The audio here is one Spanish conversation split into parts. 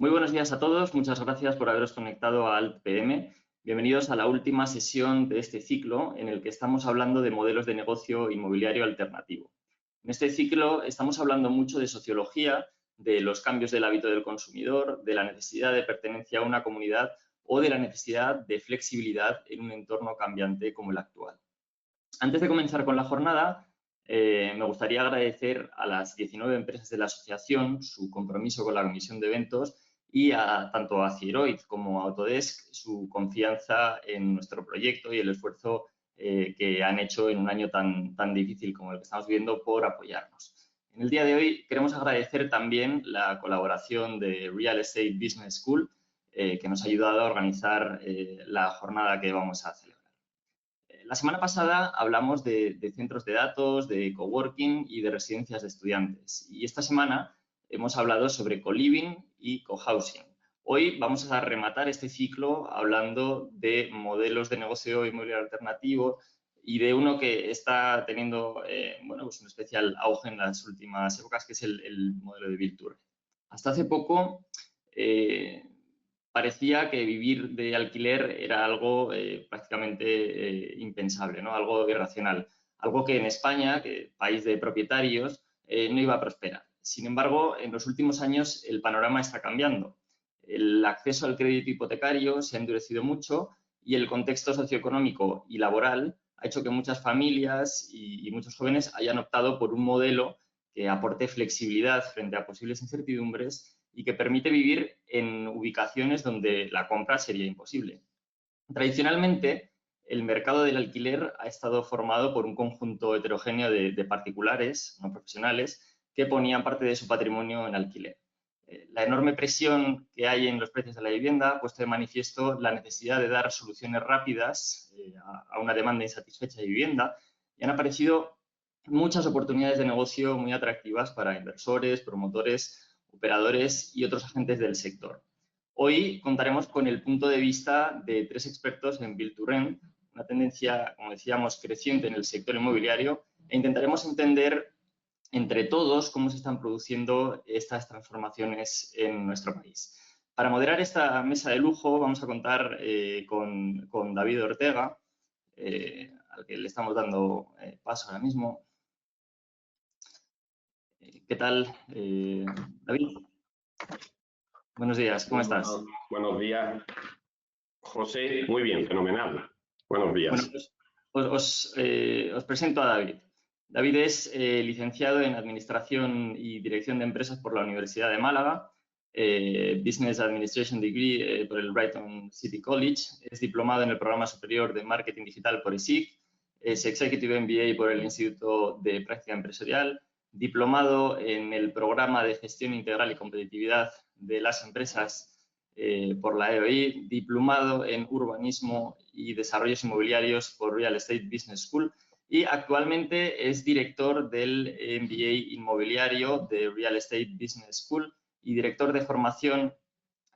Muy buenos días a todos, muchas gracias por haberos conectado a AltPM. Bienvenidos a la última sesión de este ciclo en el que estamos hablando de modelos de negocio inmobiliario alternativo. En este ciclo estamos hablando mucho de sociología, de los cambios del hábito del consumidor, de la necesidad de pertenencia a una comunidad o de la necesidad de flexibilidad en un entorno cambiante como el actual. Antes de comenzar con la jornada, me gustaría agradecer a las 19 empresas de la asociación su compromiso con la comisión de eventos y tanto a Cieroid como a Autodesk su confianza en nuestro proyecto y el esfuerzo que han hecho en un año tan difícil como el que estamos viviendo por apoyarnos. En el día de hoy queremos agradecer también la colaboración de Real Estate Business School, que nos ha ayudado a organizar la jornada que vamos a celebrar. La semana pasada hablamos de centros de datos, de coworking y de residencias de estudiantes. Y esta semana hemos hablado sobre co-living y co-housing. Hoy vamos a rematar este ciclo hablando de modelos de negocio inmobiliario alternativo y de uno que está teniendo pues un especial auge en las últimas épocas, que es el modelo de Build-to-Rent. Hasta hace poco parecía que vivir de alquiler era algo prácticamente impensable, ¿no? Algo irracional, algo que en España, que país de propietarios, no iba a prosperar. Sin embargo, en los últimos años el panorama está cambiando. El acceso al crédito hipotecario se ha endurecido mucho y el contexto socioeconómico y laboral ha hecho que muchas familias y muchos jóvenes hayan optado por un modelo que aporte flexibilidad frente a posibles incertidumbres y que permite vivir en ubicaciones donde la compra sería imposible. Tradicionalmente, el mercado del alquiler ha estado formado por un conjunto heterogéneo de particulares, no profesionales, que ponían parte de su patrimonio en alquiler. La enorme presión que hay en los precios de la vivienda ha puesto de manifiesto la necesidad de dar soluciones rápidas a una demanda insatisfecha de vivienda y han aparecido muchas oportunidades de negocio muy atractivas para inversores, promotores, operadores y otros agentes del sector. Hoy contaremos con el punto de vista de tres expertos en Build-to-Rent, una tendencia, como decíamos, creciente en el sector inmobiliario, e intentaremos entender entre todos cómo se están produciendo estas transformaciones en nuestro país. Para moderar esta mesa de lujo vamos a contar con David Ortega, al que le estamos dando paso ahora mismo. ¿Qué tal, David? Buenos días, ¿cómo estás? Buenos días, José. Muy bien, fenomenal. Buenos días. Bueno, pues os presento a David. David es licenciado en Administración y Dirección de Empresas por la Universidad de Málaga, Business Administration Degree por el Brighton City College, es diplomado en el Programa Superior de Marketing Digital por ESIC, es Executive MBA por el Instituto de Práctica Empresarial, diplomado en el Programa de Gestión Integral y Competitividad de las Empresas por la EOI, diplomado en Urbanismo y Desarrollos Inmobiliarios por Real Estate Business School y actualmente es director del MBA Inmobiliario de Real Estate Business School y director de formación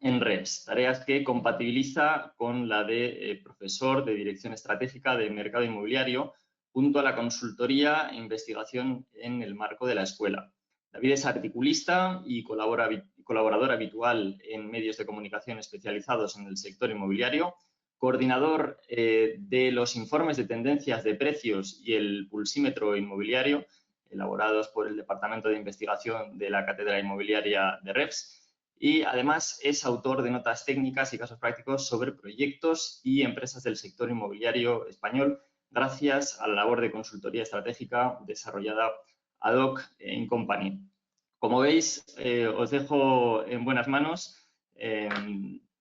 en REPS, tareas que compatibiliza con la de profesor de Dirección Estratégica de Mercado Inmobiliario junto a la consultoría e investigación en el marco de la escuela. David es articulista y colaborador habitual en medios de comunicación especializados en el sector inmobiliario, coordinador de los informes de tendencias de precios y el pulsímetro inmobiliario, elaborados por el Departamento de Investigación de la Cátedra Inmobiliaria de REPS, y además es autor de notas técnicas y casos prácticos sobre proyectos y empresas del sector inmobiliario español, gracias a la labor de consultoría estratégica desarrollada ad hoc in company. Como veis, os dejo en buenas manos.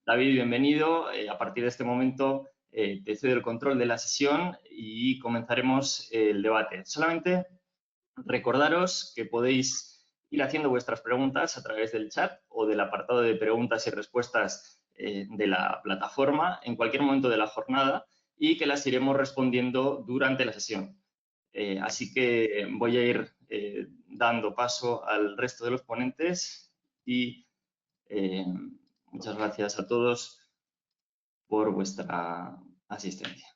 David, bienvenido. A partir de este momento te cedo el control de la sesión y comenzaremos el debate. Solamente recordaros que podéis ir haciendo vuestras preguntas a través del chat o del apartado de preguntas y respuestas de la plataforma en cualquier momento de la jornada y que las iremos respondiendo durante la sesión. Así que voy a ir dando paso al resto de los ponentes y muchas gracias a todos por vuestra asistencia.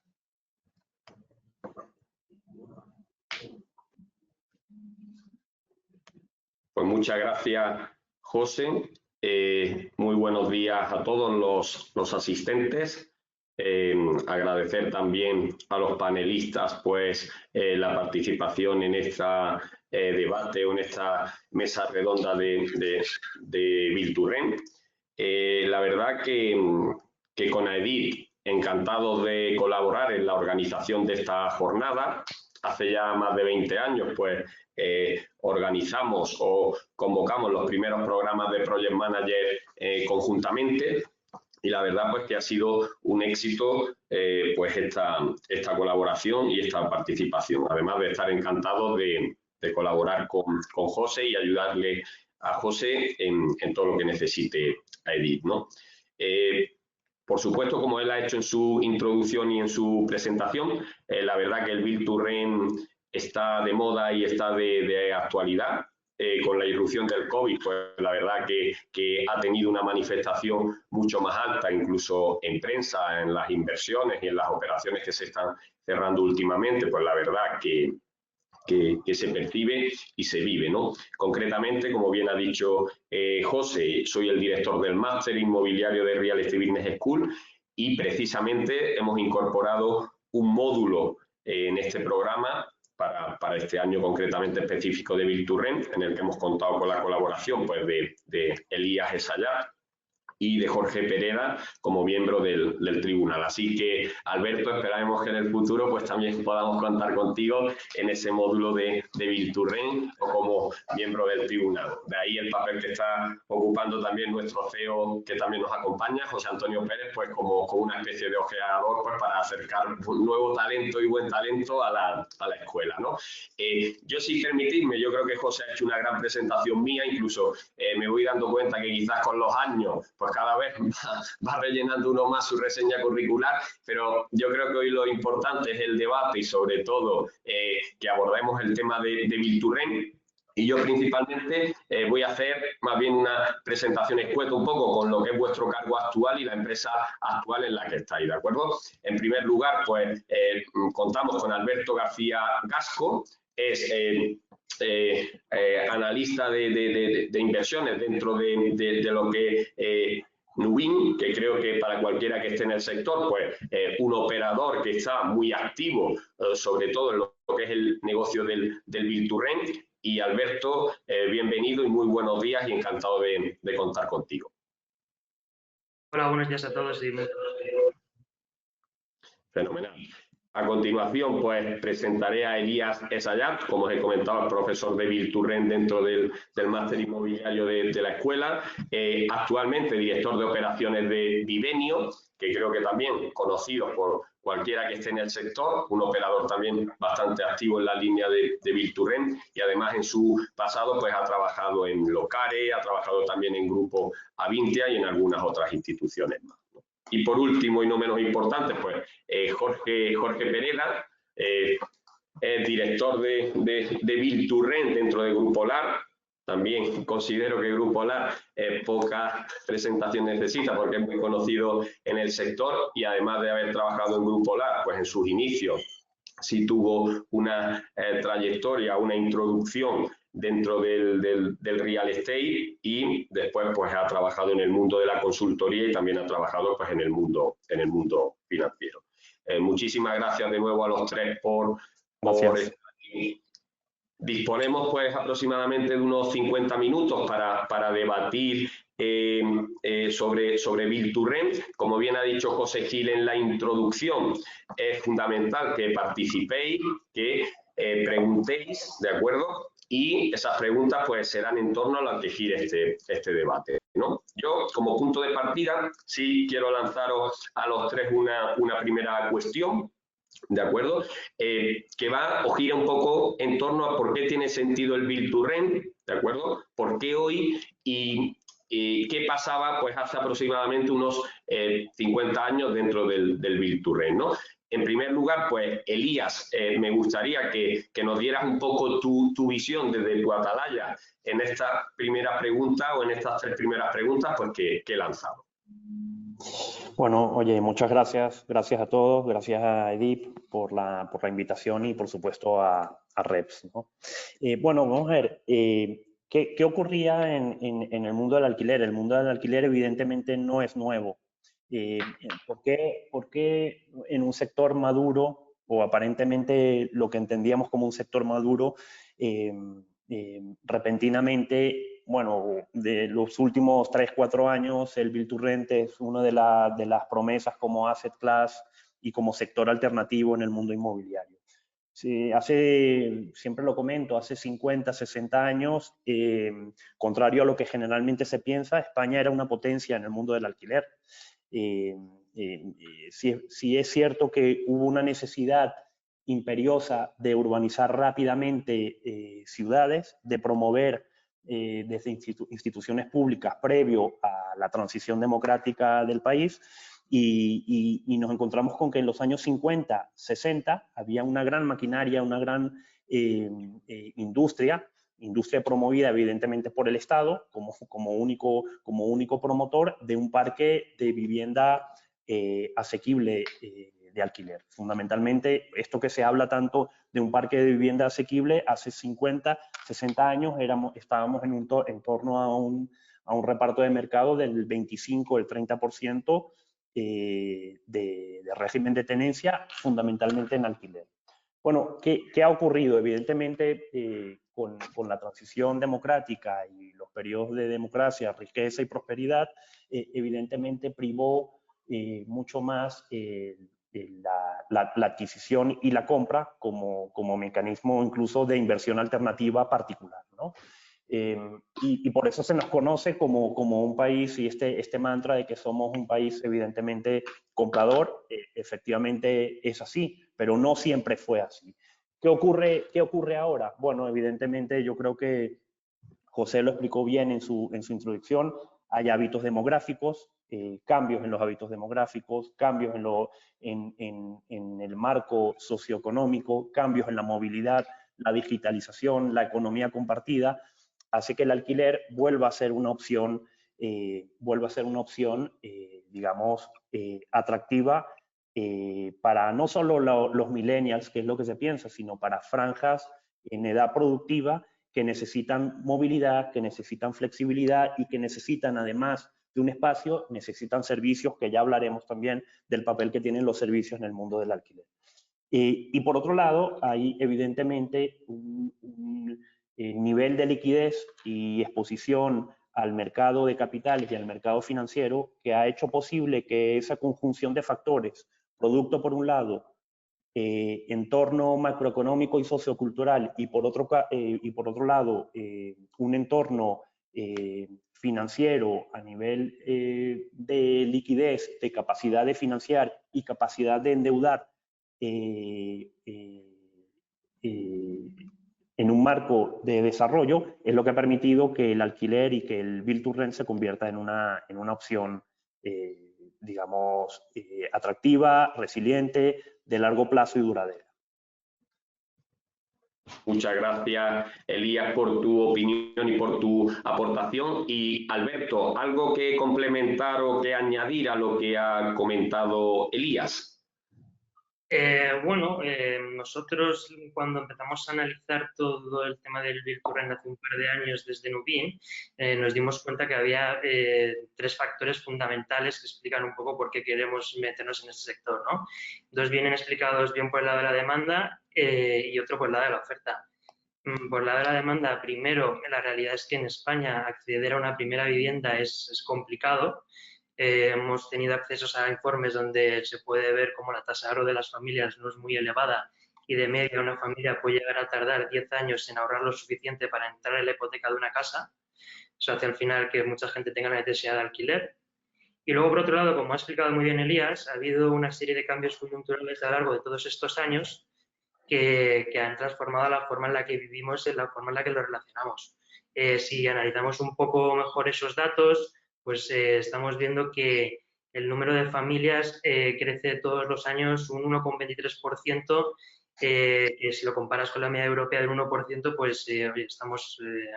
Pues muchas gracias, José. Muy buenos días a todos los asistentes. Agradecer también a los panelistas pues la participación en esta debate o en esta mesa redonda de Build2Rent. La verdad que con AEDIT encantado de colaborar en la organización de esta jornada. Hace ya más de 20 años pues organizamos o convocamos los primeros programas de Project Manager conjuntamente. Y la verdad pues que ha sido un éxito pues esta colaboración y esta participación, además de estar encantados de colaborar con José y ayudarle a José en todo lo que necesite AEDIT, ¿no? Por supuesto, como él ha hecho en su introducción y en su presentación, la verdad que el Build2Rent está de moda y está de actualidad. Con la irrupción del COVID, pues la verdad que ha tenido una manifestación mucho más alta, incluso en prensa, en las inversiones y en las operaciones que se están cerrando últimamente, pues la verdad que se percibe y se vive, ¿no? Concretamente, como bien ha dicho José, soy el director del Máster Inmobiliario de Real Estate Business School y precisamente hemos incorporado un módulo en este programa para este año concretamente específico de Build2Rent, en el que hemos contado con la colaboración pues, de Elías Esayat y de Jorge Pereda como miembro del tribunal. Así que, Alberto, esperamos que en el futuro pues también podamos contar contigo en ese módulo de Build2Rent o como miembro del tribunal. De ahí el papel que está ocupando también nuestro CEO, que también nos acompaña, José Antonio Pérez, pues como una especie de ojeador pues, para acercar un nuevo talento y buen talento a la escuela, ¿no? Yo, sin permitirme, yo creo que José ha hecho una gran presentación mía, incluso me voy dando cuenta que quizás con los años pues cada vez va rellenando uno más su reseña curricular, pero yo creo que hoy lo importante es el debate y sobre todo que abordemos el tema de Build2Rent. Y yo principalmente voy a hacer más bien una presentación escueta un poco con lo que es vuestro cargo actual y la empresa actual en la que estáis, ¿de acuerdo? En primer lugar, pues contamos con Alberto García Gasco, es analista de inversiones dentro de lo que Nubin, que creo que para cualquiera que esté en el sector, pues un operador que está muy activo, sobre todo en lo que es el negocio del Build2Rent. Y Alberto, bienvenido y muy buenos días y encantado de contar contigo. Hola, buenos días a todos. Fenomenal. A continuación, pues presentaré a Elías Esayat, como os he comentado, el profesor de Build2Rent dentro del máster inmobiliario de la escuela, actualmente director de operaciones de Vivenio, que creo que también conocido por cualquiera que esté en el sector, un operador también bastante activo en la línea de Build2Rent y además en su pasado pues ha trabajado en Locare, ha trabajado también en Grupo Avintia y en algunas otras instituciones más. Y por último, y no menos importante, pues Jorge Pereda, director de Build2Rent dentro de Grupo LAR. También considero que Grupo LAR poca presentación necesita porque es muy conocido en el sector y además de haber trabajado en Grupo LAR, pues en sus inicios sí tuvo una trayectoria, una introducción dentro del real estate y después pues ha trabajado en el mundo de la consultoría y también ha trabajado pues en el mundo financiero. Muchísimas gracias de nuevo a los tres por estar aquí. Disponemos pues aproximadamente de unos 50 minutos para debatir sobre Build2Rent. Como bien ha dicho José Gil en la introducción, es fundamental que participéis, que preguntéis, ¿de acuerdo? Y esas preguntas pues serán en torno a las que gire este debate, ¿no? Yo, como punto de partida, sí quiero lanzaros a los tres una primera cuestión, ¿de acuerdo? Que va o gira un poco en torno a por qué tiene sentido el Build2Rent, ¿de acuerdo? ¿Por qué hoy? Y qué pasaba pues hace aproximadamente unos 50 años dentro del Build2Rent, ¿no? En primer lugar, pues, Elías, me gustaría que nos dieras un poco tu visión desde tu atalaya en esta primera pregunta o en estas tres primeras preguntas pues, que he lanzado. Bueno, oye, muchas gracias. Gracias a todos. Gracias a Edip por la invitación y, por supuesto, a Reps, ¿no? Bueno, vamos a ver. ¿Qué ocurría en el mundo del alquiler? El mundo del alquiler evidentemente no es nuevo. ¿Por qué en un sector maduro, o aparentemente lo que entendíamos como un sector maduro, repentinamente, bueno, de los últimos 3, 4 años, el Build to Rent es una de las promesas como asset class y como sector alternativo en el mundo inmobiliario? Sí, siempre lo comento, hace 50, 60 años, contrario a lo que generalmente se piensa, España era una potencia en el mundo del alquiler. Sí es cierto que hubo una necesidad imperiosa de urbanizar rápidamente ciudades, de promover desde instituciones públicas previo a la transición democrática del país, y nos encontramos con que en los años 50, 60 había una gran maquinaria, una gran industria promovida evidentemente por el Estado como único promotor de un parque de vivienda asequible de alquiler. Fundamentalmente, esto que se habla tanto de un parque de vivienda asequible, hace 50, 60 años estábamos en torno a un reparto de mercado del 25, el 30% de régimen de tenencia, fundamentalmente en alquiler. Bueno, ¿qué ha ocurrido? Evidentemente, con la transición democrática y los periodos de democracia, riqueza y prosperidad, evidentemente privó mucho más la adquisición y la compra como mecanismo incluso de inversión alternativa particular, ¿no? Y por eso se nos conoce como un país, y este mantra de que somos un país evidentemente comprador, efectivamente es así, pero no siempre fue así. ¿Qué ocurre ahora? Bueno, evidentemente yo creo que José lo explicó bien en su introducción. Hay hábitos demográficos, cambios en los hábitos demográficos, cambios en el marco socioeconómico, cambios en la movilidad, la digitalización, la economía compartida, hace que el alquiler vuelva a ser una opción, digamos, atractiva para no solo los millennials, que es lo que se piensa, sino para franjas en edad productiva que necesitan movilidad, que necesitan flexibilidad y que necesitan, además de un espacio, necesitan servicios, que ya hablaremos también del papel que tienen los servicios en el mundo del alquiler. Y por otro lado, hay evidentemente un nivel de liquidez y exposición al mercado de capitales y al mercado financiero que ha hecho posible que esa conjunción de factores, producto por un lado, entorno macroeconómico y sociocultural, y por otro lado, un entorno financiero a nivel de liquidez, de capacidad de financiar y capacidad de endeudar en un marco de desarrollo, es lo que ha permitido que el alquiler y que el Build to Rent se convierta en una opción, digamos, atractiva, resiliente, de largo plazo y duradera. Muchas gracias, Elías, por tu opinión y por tu aportación. Y Alberto, ¿algo que complementar o que añadir a lo que ha comentado Elías? Nosotros cuando empezamos a analizar todo el tema del Build to Rent hace un par de años desde Nubin, nos dimos cuenta que había 3 factores fundamentales que explican un poco por qué queremos meternos en este sector, ¿no? 2 vienen explicados bien por el lado de la demanda y otro por el lado de la oferta. Por el lado de la demanda, primero, la realidad es que en España acceder a una primera vivienda es complicado. Hemos tenido accesos a informes donde se puede ver cómo la tasa de ahorro de las familias no es muy elevada y de media una familia puede llegar a tardar 10 años en ahorrar lo suficiente para entrar en la hipoteca de una casa. Eso hace al final que mucha gente tenga la necesidad de alquiler. Y luego, por otro lado, como ha explicado muy bien Elías, ha habido una serie de cambios coyunturales a lo largo de todos estos años que han transformado la forma en la que vivimos, en la forma en la que lo relacionamos. Si analizamos un poco mejor esos datos, pues estamos viendo que el número de familias crece todos los años un 1,23%, que si lo comparas con la media europea del 1%, pues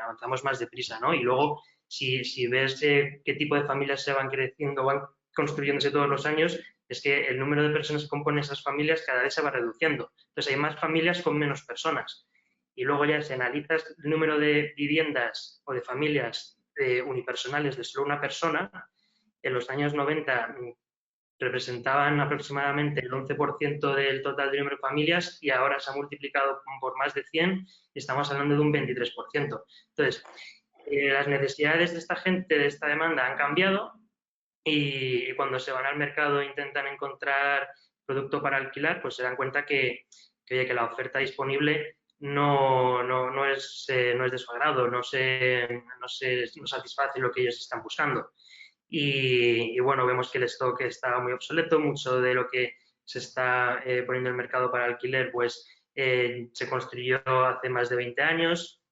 avanzamos más deprisa, ¿no? Y luego, si ves qué tipo de familias se van creciendo, van construyéndose todos los años, es que el número de personas que componen esas familias cada vez se va reduciendo. Entonces hay más familias con menos personas. y luego ya si analizas el número de viviendas o de familias unipersonales de solo una persona, en los años 90 representaban aproximadamente el 11% del total del número de familias y ahora se ha multiplicado por más de 100 y estamos hablando de un 23%. Entonces, las necesidades de esta gente, de esta demanda, han cambiado y cuando se van al mercado e intentan encontrar producto para alquilar, pues se dan cuenta que la oferta disponible no es de su agrado, no satisface lo que ellos están buscando. Y bueno, vemos que el stock está muy obsoleto, mucho de lo que se está poniendo en el mercado para alquiler pues se construyó hace más de 20 años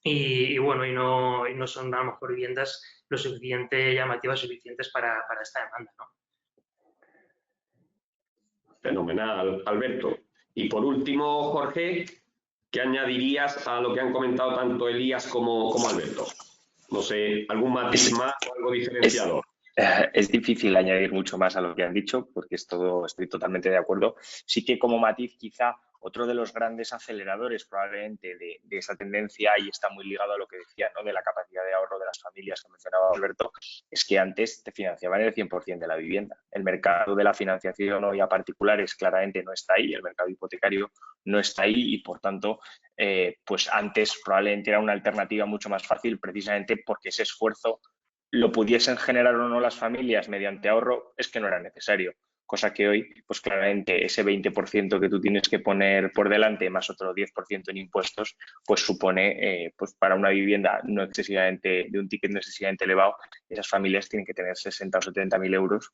y bueno, y no son a lo mejor viviendas lo suficiente llamativas, suficientes para esta demanda, ¿no? Fenomenal, Alberto. Y por último, Jorge, ¿qué añadirías a lo que han comentado tanto Elías como Alberto? No sé, ¿algún matiz más o algo diferenciador? Es difícil añadir mucho más a lo que han dicho porque estoy totalmente de acuerdo. Sí que como matiz quizá otro de los grandes aceleradores probablemente de esa tendencia, y está muy ligado a lo que decía, ¿no?, de la capacidad de ahorro de las familias que mencionaba Alberto, es que antes te financiaban el 100% de la vivienda. El mercado de la financiación hoy a particulares claramente no está ahí, el mercado hipotecario no está ahí y por tanto pues antes probablemente era una alternativa mucho más fácil precisamente porque ese esfuerzo lo pudiesen generar o no las familias mediante ahorro, es que no era necesario. Cosa que hoy, pues claramente ese 20% que tú tienes que poner por delante más otro 10% en impuestos, pues supone, pues para una vivienda no excesivamente, de un ticket no excesivamente elevado, esas familias tienen que tener 60 o 70.000 euros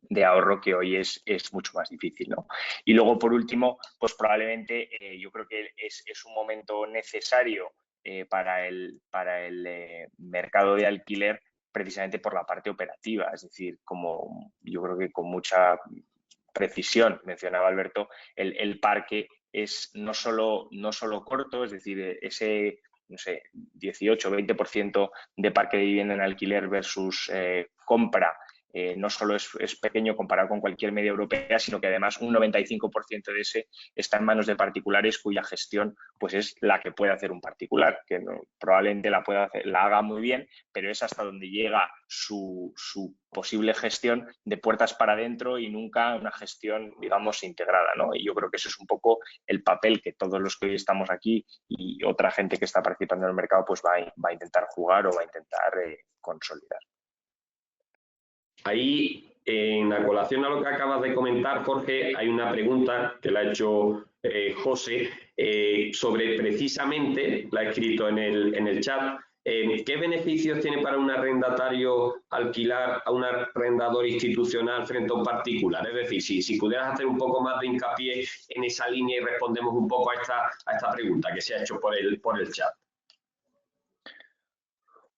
de ahorro, que hoy es mucho más difícil, ¿no? Y luego, por último, pues probablemente yo creo que es un momento necesario para el mercado de alquiler, precisamente por la parte operativa, es decir, como yo creo que con mucha precisión mencionaba Alberto, el parque es no solo corto, es decir, ese, no sé, 18 o 20% de parque de vivienda en alquiler versus compra, no solo es pequeño comparado con cualquier media europea, sino que además un 95% de ese está en manos de particulares cuya gestión pues es la que puede hacer un particular, que probablemente la haga muy bien, pero es hasta donde llega su posible gestión de puertas para adentro y nunca una gestión, digamos, integrada, ¿no? Y yo creo que ese es un poco el papel que todos los que hoy estamos aquí y otra gente que está participando en el mercado pues va a intentar jugar o va a intentar consolidar. Ahí, en la colación a lo que acabas de comentar, Jorge, hay una pregunta que la ha hecho José sobre precisamente, la ha escrito en el chat, ¿qué beneficios tiene para un arrendatario alquilar a un arrendador institucional frente a un particular? Es decir, si pudieras hacer un poco más de hincapié en esa línea y respondemos un poco a esta pregunta que se ha hecho por el chat.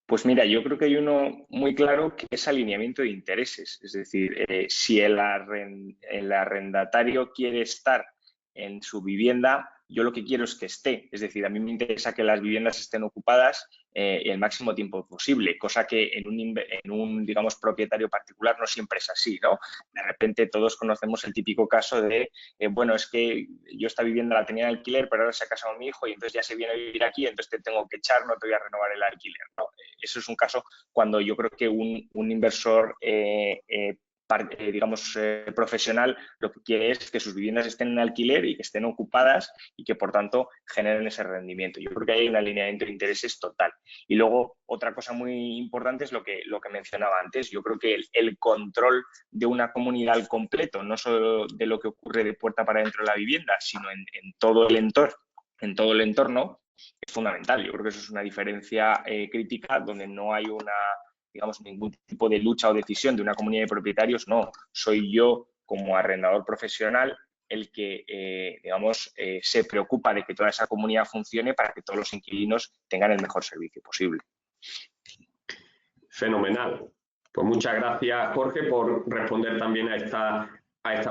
Pues mira, yo creo que hay uno muy claro que es alineamiento de intereses. Es decir, si el arrendatario quiere estar en su vivienda, yo lo que quiero es que esté. Es decir, a mí me interesa que las viviendas estén ocupadas el máximo tiempo posible, cosa que en un digamos, propietario particular no siempre es así, ¿no? De repente todos conocemos el típico caso de, bueno, es que yo esta vivienda la tenía en alquiler, pero ahora se ha casado mi hijo y entonces ya se viene a vivir aquí, entonces te tengo que echar, no te voy a renovar el alquiler, ¿no? Eso es un caso cuando yo creo que un inversor digamos, profesional, lo que quiere es que sus viviendas estén en alquiler y que estén ocupadas y que, por tanto, generen ese rendimiento. Yo creo que hay un alineamiento de intereses total. Y luego, otra cosa muy importante es lo que mencionaba antes. Yo creo que el control de una comunidad al completo, no solo de lo que ocurre de puerta para dentro de la vivienda, sino en todo el entorno, es fundamental. Yo creo que eso es una diferencia crítica donde no hay digamos, ningún tipo de lucha o decisión de una comunidad de propietarios, no. Soy yo, como arrendador profesional, el que, digamos, se preocupa de que toda esa comunidad funcione para que todos los inquilinos tengan el mejor servicio posible. Fenomenal. Pues muchas gracias, Jorge, por responder también a esta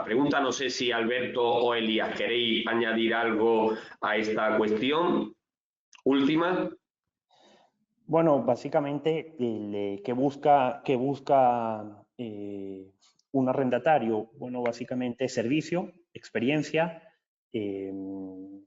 pregunta. No sé si Alberto o Elías queréis añadir algo a esta cuestión última. Bueno, básicamente, ¿qué busca un arrendatario? Bueno, básicamente servicio, experiencia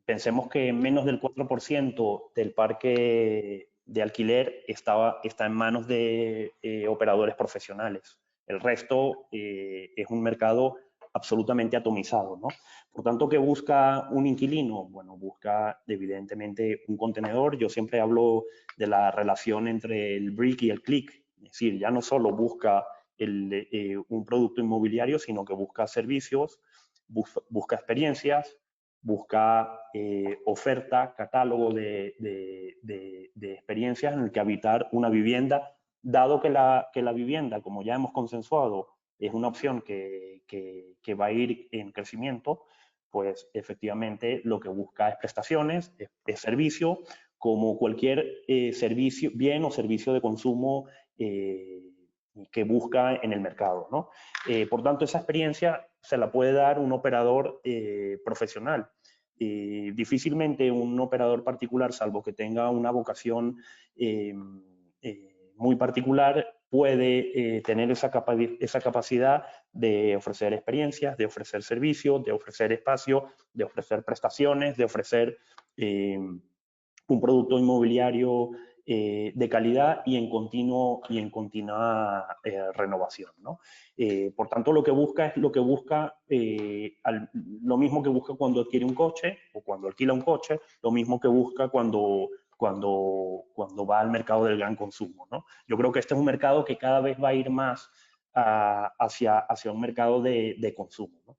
Pensemos que menos del 4% del parque de alquiler está en manos de operadores profesionales. El resto es un mercado absolutamente atomizado, ¿no? Por tanto, ¿qué busca un inquilino? Bueno, busca evidentemente un contenedor. Yo siempre hablo de la relación entre el brick y el click. Es decir, ya no solo busca un producto inmobiliario, sino que busca servicios, busca experiencias, busca oferta, catálogo de experiencias en el que habitar una vivienda, dado que la vivienda, como ya hemos consensuado, es una opción que va a ir en crecimiento, pues efectivamente lo que busca es prestaciones, es servicio, como cualquier servicio, bien o servicio de consumo que busca en el mercado, ¿no? Por tanto, esa experiencia se la puede dar un operador profesional. Difícilmente un operador particular, salvo que tenga una vocación muy particular, puede tener esa capacidad de ofrecer experiencias, de ofrecer servicios, de ofrecer espacio, de ofrecer prestaciones, de ofrecer un producto inmobiliario de calidad y en continua renovación, ¿no? Por tanto, lo que busca es lo mismo que busca cuando adquiere un coche o cuando alquila un coche, lo mismo que busca cuando va al mercado del gran consumo, ¿no? Yo creo que este es un mercado que cada vez va a ir más hacia un mercado de consumo, ¿no?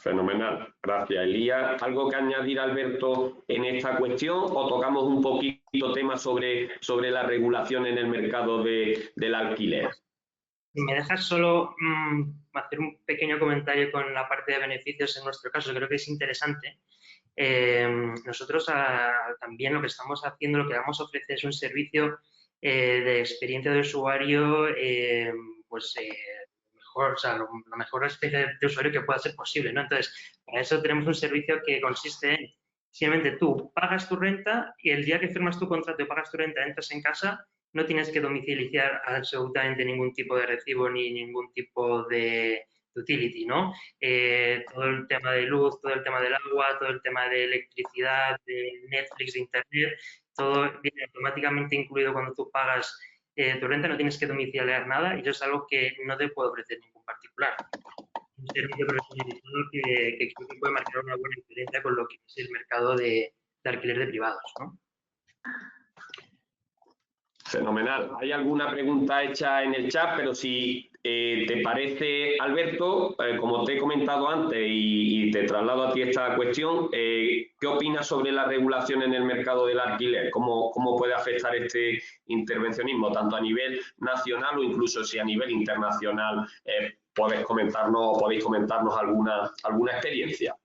Fenomenal, gracias. Elías, ¿algo que añadir, Alberto, en esta cuestión o tocamos un poquito tema sobre la regulación en el mercado del alquiler? Si me dejas solo hacer un pequeño comentario con la parte de beneficios en nuestro caso, creo que es interesante. Nosotros también lo que estamos haciendo, lo que vamos a ofrecer es un servicio de experiencia de usuario, mejor, o sea, la mejor experiencia de usuario que pueda ser posible, ¿no? Entonces, para eso tenemos un servicio que consiste en, simplemente tú pagas tu renta y el día que firmas tu contrato y pagas tu renta, entras en casa, no tienes que domiciliar absolutamente ningún tipo de recibo ni ningún tipo de utility, ¿no? Todo el tema de luz, todo el tema del agua, todo el tema de electricidad, de Netflix, de internet, todo viene automáticamente incluido cuando tú pagas tu renta, no tienes que domiciliar nada y eso es algo que no te puede ofrecer ningún particular. Un servicio profesionalizado que creo que puede marcar una buena diferencia con lo que es el mercado de alquiler de privados, ¿no? Fenomenal. Hay alguna pregunta hecha en el chat, pero si te parece, Alberto, como te he comentado antes y te traslado a ti esta cuestión, ¿qué opinas sobre la regulación en el mercado del alquiler? ¿Cómo puede afectar este intervencionismo, tanto a nivel nacional o incluso si a nivel internacional podéis comentarnos alguna experiencia?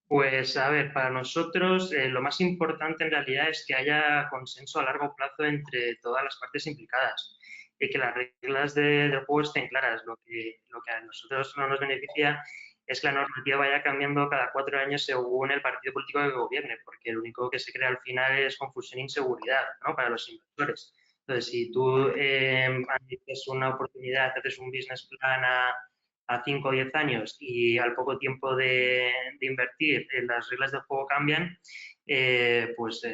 Pues a ver, para nosotros lo más importante en realidad es que haya consenso a largo plazo entre todas las partes implicadas y que las reglas del juego estén claras. Lo que a nosotros no nos beneficia es que la normativa vaya cambiando cada 4 años según el partido político que gobierne, porque lo único que se crea al final es confusión e inseguridad, ¿no?, para los inversores. Entonces, si tú haces una oportunidad, haces un business plan a 5 o 10 años y al poco tiempo de invertir las reglas del juego cambian,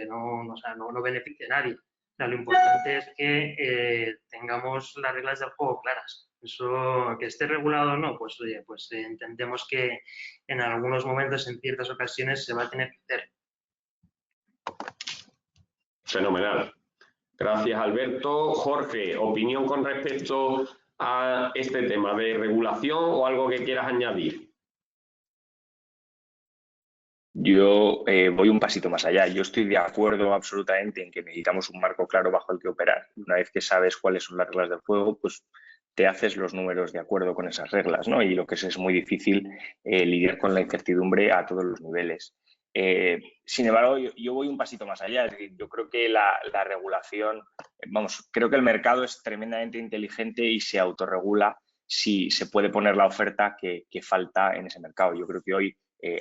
no beneficia a nadie. O sea, lo importante es que tengamos las reglas del juego claras. Eso, que esté regulado o no, pues oye, entendemos que en algunos momentos, en ciertas ocasiones, se va a tener que hacer. Fenomenal. Gracias, Alberto. Jorge, ¿opinión con respecto a este tema de regulación o algo que quieras añadir? Yo voy un pasito más allá. Yo estoy de acuerdo absolutamente en que necesitamos un marco claro bajo el que operar. Una vez que sabes cuáles son las reglas del juego, pues te haces los números de acuerdo con esas reglas, ¿no? Y lo que es muy difícil lidiar con la incertidumbre a todos los niveles. Sin embargo, yo voy un pasito más allá. Es decir, yo creo que la regulación, creo que el mercado es tremendamente inteligente y se autorregula si se puede poner la oferta que falta en ese mercado. Yo creo que hoy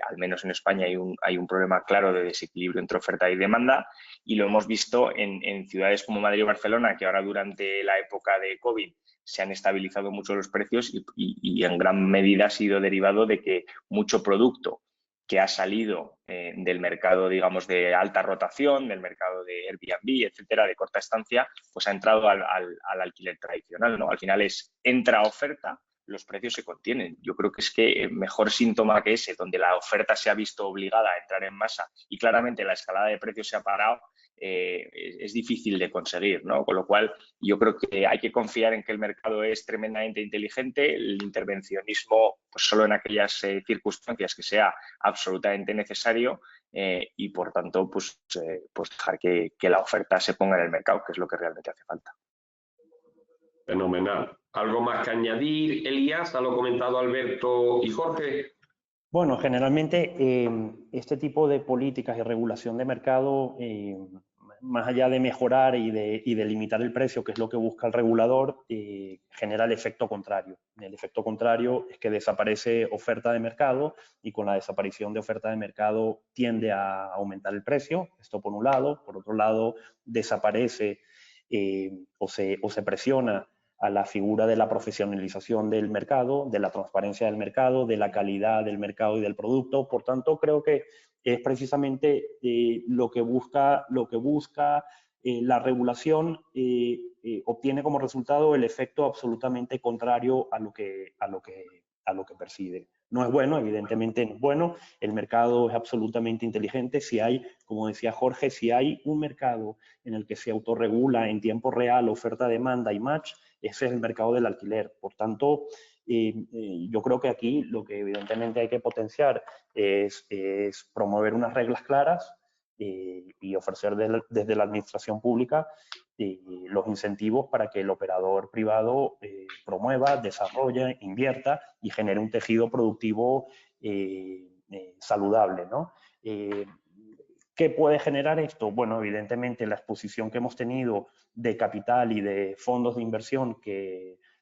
al menos en España hay un problema claro de desequilibrio entre oferta y demanda, y lo hemos visto en ciudades como Madrid y Barcelona, que ahora durante la época de COVID se han estabilizado mucho los precios y en gran medida ha sido derivado de que mucho producto que ha salido del mercado, digamos, de alta rotación, del mercado de Airbnb, etcétera, de corta estancia, pues ha entrado al alquiler tradicional, ¿no? Al final entra oferta, los precios se contienen. Yo creo que es que mejor síntoma que ese, donde la oferta se ha visto obligada a entrar en masa y claramente la escalada de precios se ha parado, es difícil de conseguir, ¿no? Con lo cual, yo creo que hay que confiar en que el mercado es tremendamente inteligente, el intervencionismo, pues solo en aquellas circunstancias que sea absolutamente necesario, y por tanto, pues dejar que la oferta se ponga en el mercado, que es lo que realmente hace falta. Fenomenal. ¿Algo más que añadir, Elías, a lo comentado Alberto y Jorge? Bueno, generalmente este tipo de políticas y regulación de mercado, más allá de mejorar y de limitar el precio, que es lo que busca el regulador, genera el efecto contrario. El efecto contrario es que desaparece oferta de mercado y con la desaparición de oferta de mercado tiende a aumentar el precio. Esto por un lado. Por otro lado, desaparece o se presiona a la figura de la profesionalización del mercado, de la transparencia del mercado, de la calidad del mercado y del producto. Por tanto, creo que es precisamente lo que busca la regulación, obtiene como resultado el efecto absolutamente contrario a lo que persigue. No es bueno, evidentemente no es bueno. El mercado es absolutamente inteligente. Si hay, como decía Jorge, si hay un mercado en el que se autorregula en tiempo real oferta, demanda y match, ese es el mercado del alquiler. Por tanto, yo creo que aquí lo que evidentemente hay que potenciar es promover unas reglas claras y ofrecer desde la administración pública los incentivos para que el operador privado promueva, desarrolle, invierta y genere un tejido productivo saludable, ¿no? ¿Qué puede generar esto? Bueno, evidentemente la exposición que hemos tenido de capital y de fondos de inversión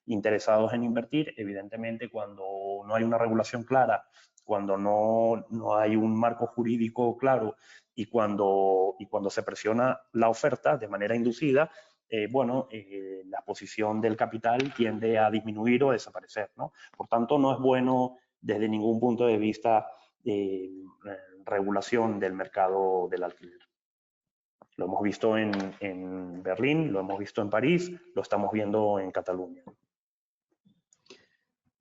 interesados en invertir, evidentemente cuando no hay una regulación clara, cuando no hay un marco jurídico claro y cuando se presiona la oferta de manera inducida, la exposición del capital tiende a disminuir o a desaparecer, ¿no? Por tanto, no es bueno desde ningún punto de vista regulación del mercado del alquiler. Lo hemos visto en Berlín, lo hemos visto en París, lo estamos viendo en Cataluña.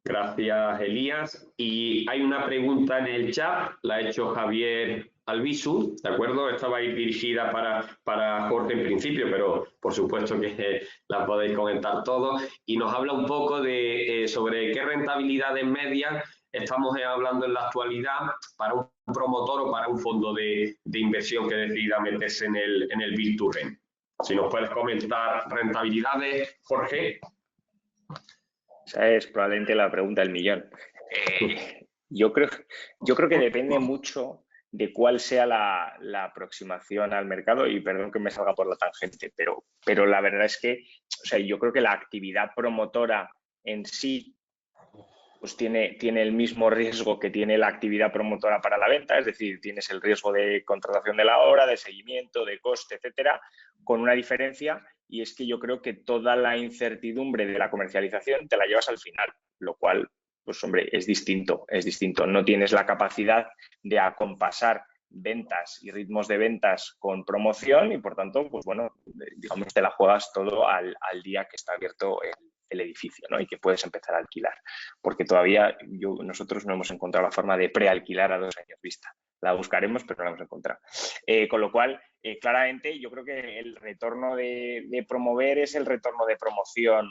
Gracias, Elías. Y hay una pregunta en el chat, la ha hecho Javier Albizu, ¿de acuerdo? Esta va a ir dirigida para Jorge en principio, pero por supuesto que la podéis comentar todos. Y nos habla un poco sobre qué rentabilidades medias estamos hablando en la actualidad para un promotor o para un fondo de inversión que decida meterse en el Build to Rent. Si nos puedes comentar rentabilidades, Jorge. Esa es probablemente la pregunta del millón. Yo creo que depende mucho de cuál sea la aproximación al mercado, y perdón que me salga por la tangente, pero la verdad es que, o sea, yo creo que la actividad promotora en sí pues tiene el mismo riesgo que tiene la actividad promotora para la venta, es decir, tienes el riesgo de contratación de la obra, de seguimiento, de coste, etcétera, con una diferencia, y es que yo creo que toda la incertidumbre de la comercialización te la llevas al final, lo cual, pues hombre, es distinto. No tienes la capacidad de acompasar ventas y ritmos de ventas con promoción y, por tanto, pues bueno, digamos, te la juegas todo al día que está abierto el edificio, ¿no? Y que puedes empezar a alquilar, porque todavía nosotros no hemos encontrado la forma de prealquilar a 2 años vista. La buscaremos, pero no la hemos encontrado. Con lo cual, claramente, yo creo que el retorno de promover es el retorno de promoción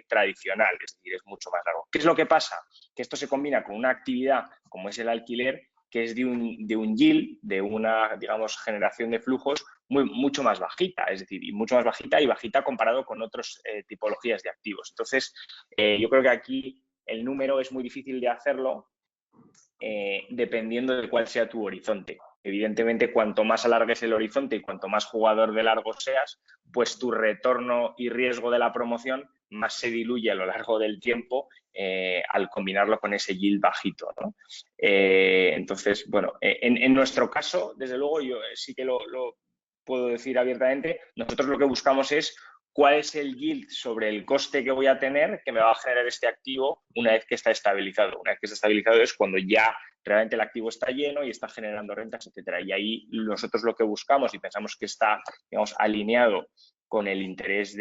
tradicional, es decir, es mucho más largo. ¿Qué es lo que pasa? Que esto se combina con una actividad como es el alquiler, que es de un yield, de una, digamos, generación de flujos mucho más bajita, es decir, mucho más bajita comparado con otras tipologías de activos. Entonces, yo creo que aquí el número es muy difícil de hacerlo dependiendo de cuál sea tu horizonte. Evidentemente, cuanto más alargues el horizonte y cuanto más jugador de largo seas, pues tu retorno y riesgo de la promoción más se diluye a lo largo del tiempo al combinarlo con ese yield bajito, ¿no? Entonces, bueno, en nuestro caso, desde luego, yo sí que lo puedo decir abiertamente, nosotros lo que buscamos es cuál es el yield sobre el coste que voy a tener que me va a generar este activo una vez que está estabilizado. Una vez que está estabilizado es cuando ya realmente el activo está lleno y está generando rentas, etcétera. Y ahí nosotros lo que buscamos y pensamos que está, digamos, alineado con el interés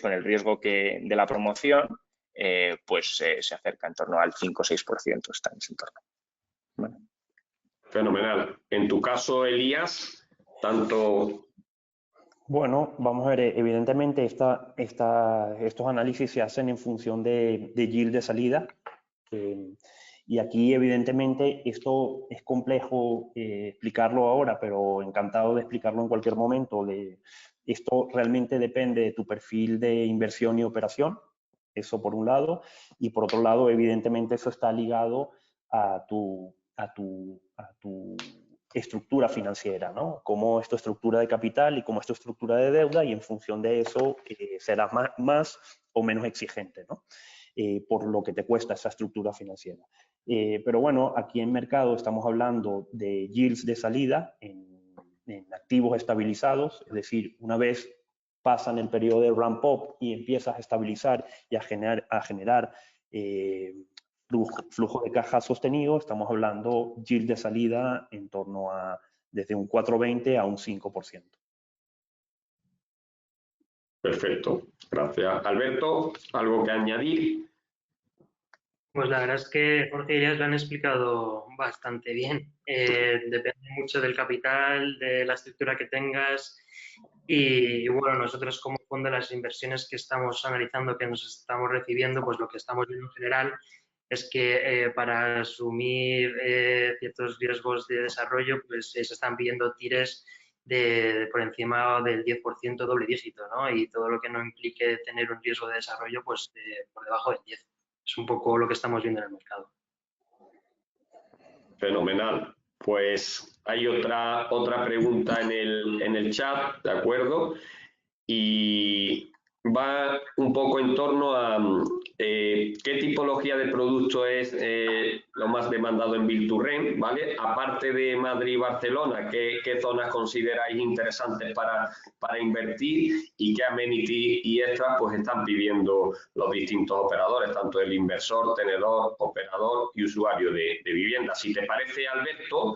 con el riesgo de la promoción, se acerca en torno al 5 o 6%, está en ese entorno. Bueno. Fenomenal. En tu caso, Elías, tanto... Bueno, vamos a ver, evidentemente estos análisis se hacen en función de yield de salida. Y aquí, evidentemente, esto es complejo explicarlo ahora, pero encantado de explicarlo en cualquier momento. Esto realmente depende de tu perfil de inversión y operación, eso por un lado, y por otro lado, evidentemente, eso está ligado a tu estructura financiera, ¿no? Cómo es tu estructura de capital y cómo es tu estructura de deuda, y en función de eso serás más o menos exigente, ¿no? Por lo que te cuesta esa estructura financiera. Pero bueno, aquí en mercado estamos hablando de yields de salida en activos estabilizados, es decir, una vez pasan el periodo de ramp up y empiezas a estabilizar y a generar flujo de caja sostenido, estamos hablando yield de salida en torno a desde un 4,20 a un 5%. Perfecto, gracias. Alberto, ¿algo que añadir? Pues la verdad es que Jorge y Elías lo han explicado bastante bien. Depende mucho del capital, de la estructura que tengas y bueno, nosotros como fondo las inversiones que estamos analizando, que nos estamos recibiendo, pues lo que estamos viendo en general es que para asumir ciertos riesgos de desarrollo, pues se están pidiendo tires por encima del 10% doble dígito, ¿no? Y todo lo que no implique tener un riesgo de desarrollo, pues por debajo del 10%. Es un poco lo que estamos viendo en el mercado. Fenomenal. Pues hay otra pregunta en el chat, ¿de acuerdo? Y va un poco en torno a qué tipología de producto es lo más demandado en Build to Rent, ¿vale? Aparte de Madrid y Barcelona, ¿qué zonas consideráis interesantes para invertir y qué amenities y extras pues están pidiendo los distintos operadores, tanto el inversor, tenedor, operador y usuario de vivienda? Si te parece, Alberto,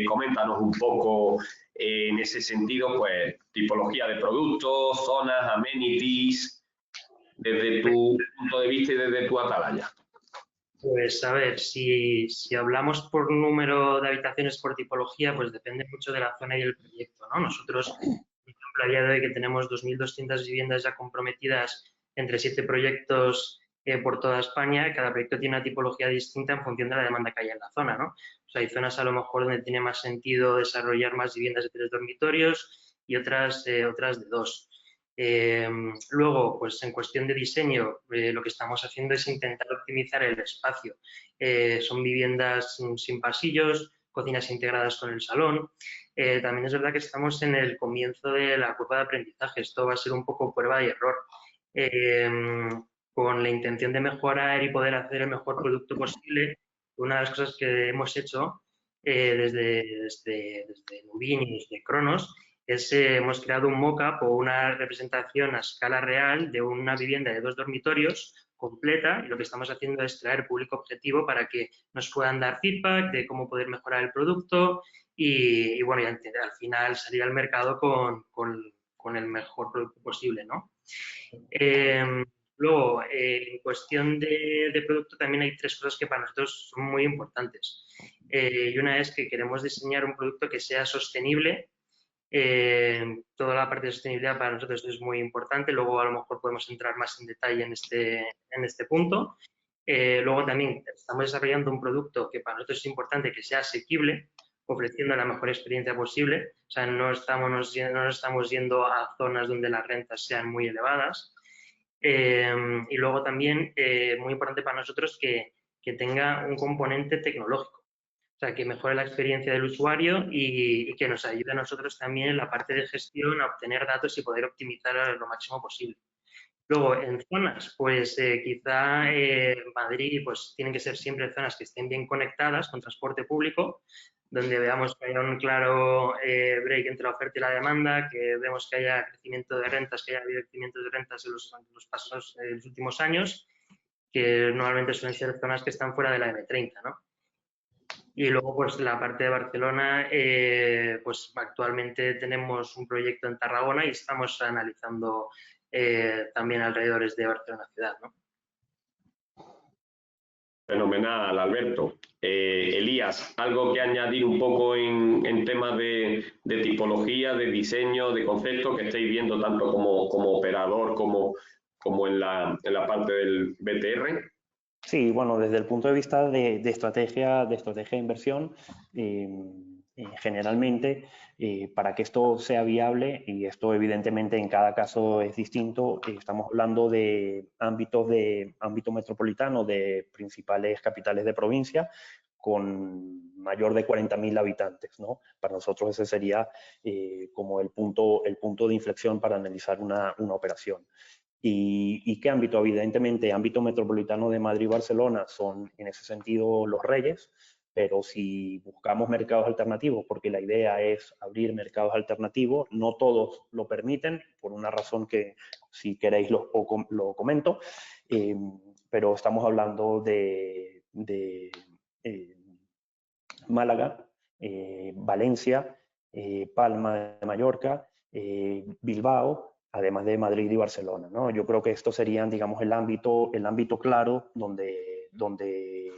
coméntanos un poco en ese sentido, pues tipología de productos, zonas, amenities, desde tu punto de vista y desde tu atalaya. Pues a ver, si hablamos por número de habitaciones por tipología, pues depende mucho de la zona y el proyecto, ¿no? Nosotros, por ejemplo, a día de hoy que tenemos 2.200 viviendas ya comprometidas entre 7 proyectos por toda España, cada proyecto tiene una tipología distinta en función de la demanda que haya en la zona, ¿no? O sea, hay zonas a lo mejor donde tiene más sentido desarrollar más viviendas de 3 dormitorios y otras de 2. Luego, pues en cuestión de diseño, lo que estamos haciendo es intentar optimizar el espacio. Son viviendas sin pasillos, cocinas integradas con el salón. También es verdad que estamos en el comienzo de la curva de aprendizaje. Esto va a ser un poco prueba y error. Con la intención de mejorar y poder hacer el mejor producto posible, una de las cosas que hemos hecho desde Nubin y desde Cronos hemos creado un mock-up o una representación a escala real de una vivienda de 2 dormitorios completa, y lo que estamos haciendo es traer público objetivo para que nos puedan dar feedback de cómo poder mejorar el producto y bueno, y al final salir al mercado con el mejor producto posible, ¿no? Luego, en cuestión de producto también hay 3 cosas que para nosotros son muy importantes. Y una es que queremos diseñar un producto que sea sostenible. Toda la parte de sostenibilidad para nosotros es muy importante. Luego a lo mejor podemos entrar más en detalle en este punto. Luego también estamos desarrollando un producto que para nosotros es importante que sea asequible, ofreciendo la mejor experiencia posible. O sea, no nos estamos yendo a zonas donde las rentas sean muy elevadas. Y luego también, muy importante para nosotros, que tenga un componente tecnológico. O sea, que mejore la experiencia del usuario y que nos ayude a nosotros también en la parte de gestión a obtener datos y poder optimizar lo máximo posible. Luego, en zonas, pues quizá Madrid, pues tienen que ser siempre zonas que estén bien conectadas con transporte público, donde veamos que haya un claro break entre la oferta y la demanda, que vemos que haya crecimiento de rentas, que haya habido crecimiento de rentas en los últimos años, que normalmente suelen ser zonas que están fuera de la M30, ¿no? Y luego, pues la parte de Barcelona, pues actualmente tenemos un proyecto en Tarragona y estamos analizando también alrededores de Barcelona ciudad, ¿no? Fenomenal, Alberto. Elías, ¿algo que añadir un poco en temas de tipología, de diseño, de concepto que estáis viendo tanto como operador como en la parte del BTR? Sí, bueno, desde el punto de vista de estrategia de inversión, generalmente, para que esto sea viable, y esto evidentemente en cada caso es distinto, estamos hablando de ámbito metropolitano de principales capitales de provincia con mayor de 40.000 habitantes, ¿no? Para nosotros ese sería como el punto de inflexión para analizar una operación. ¿Y qué ámbito? Evidentemente, ámbito metropolitano de Madrid y Barcelona son en ese sentido los reyes, pero si buscamos mercados alternativos, porque la idea es abrir mercados alternativos, no todos lo permiten, por una razón que si queréis lo comento, pero estamos hablando de Málaga, Valencia, Palma de Mallorca, Bilbao, además de Madrid y Barcelona, ¿no? Yo creo que estos serían, digamos, el ámbito claro donde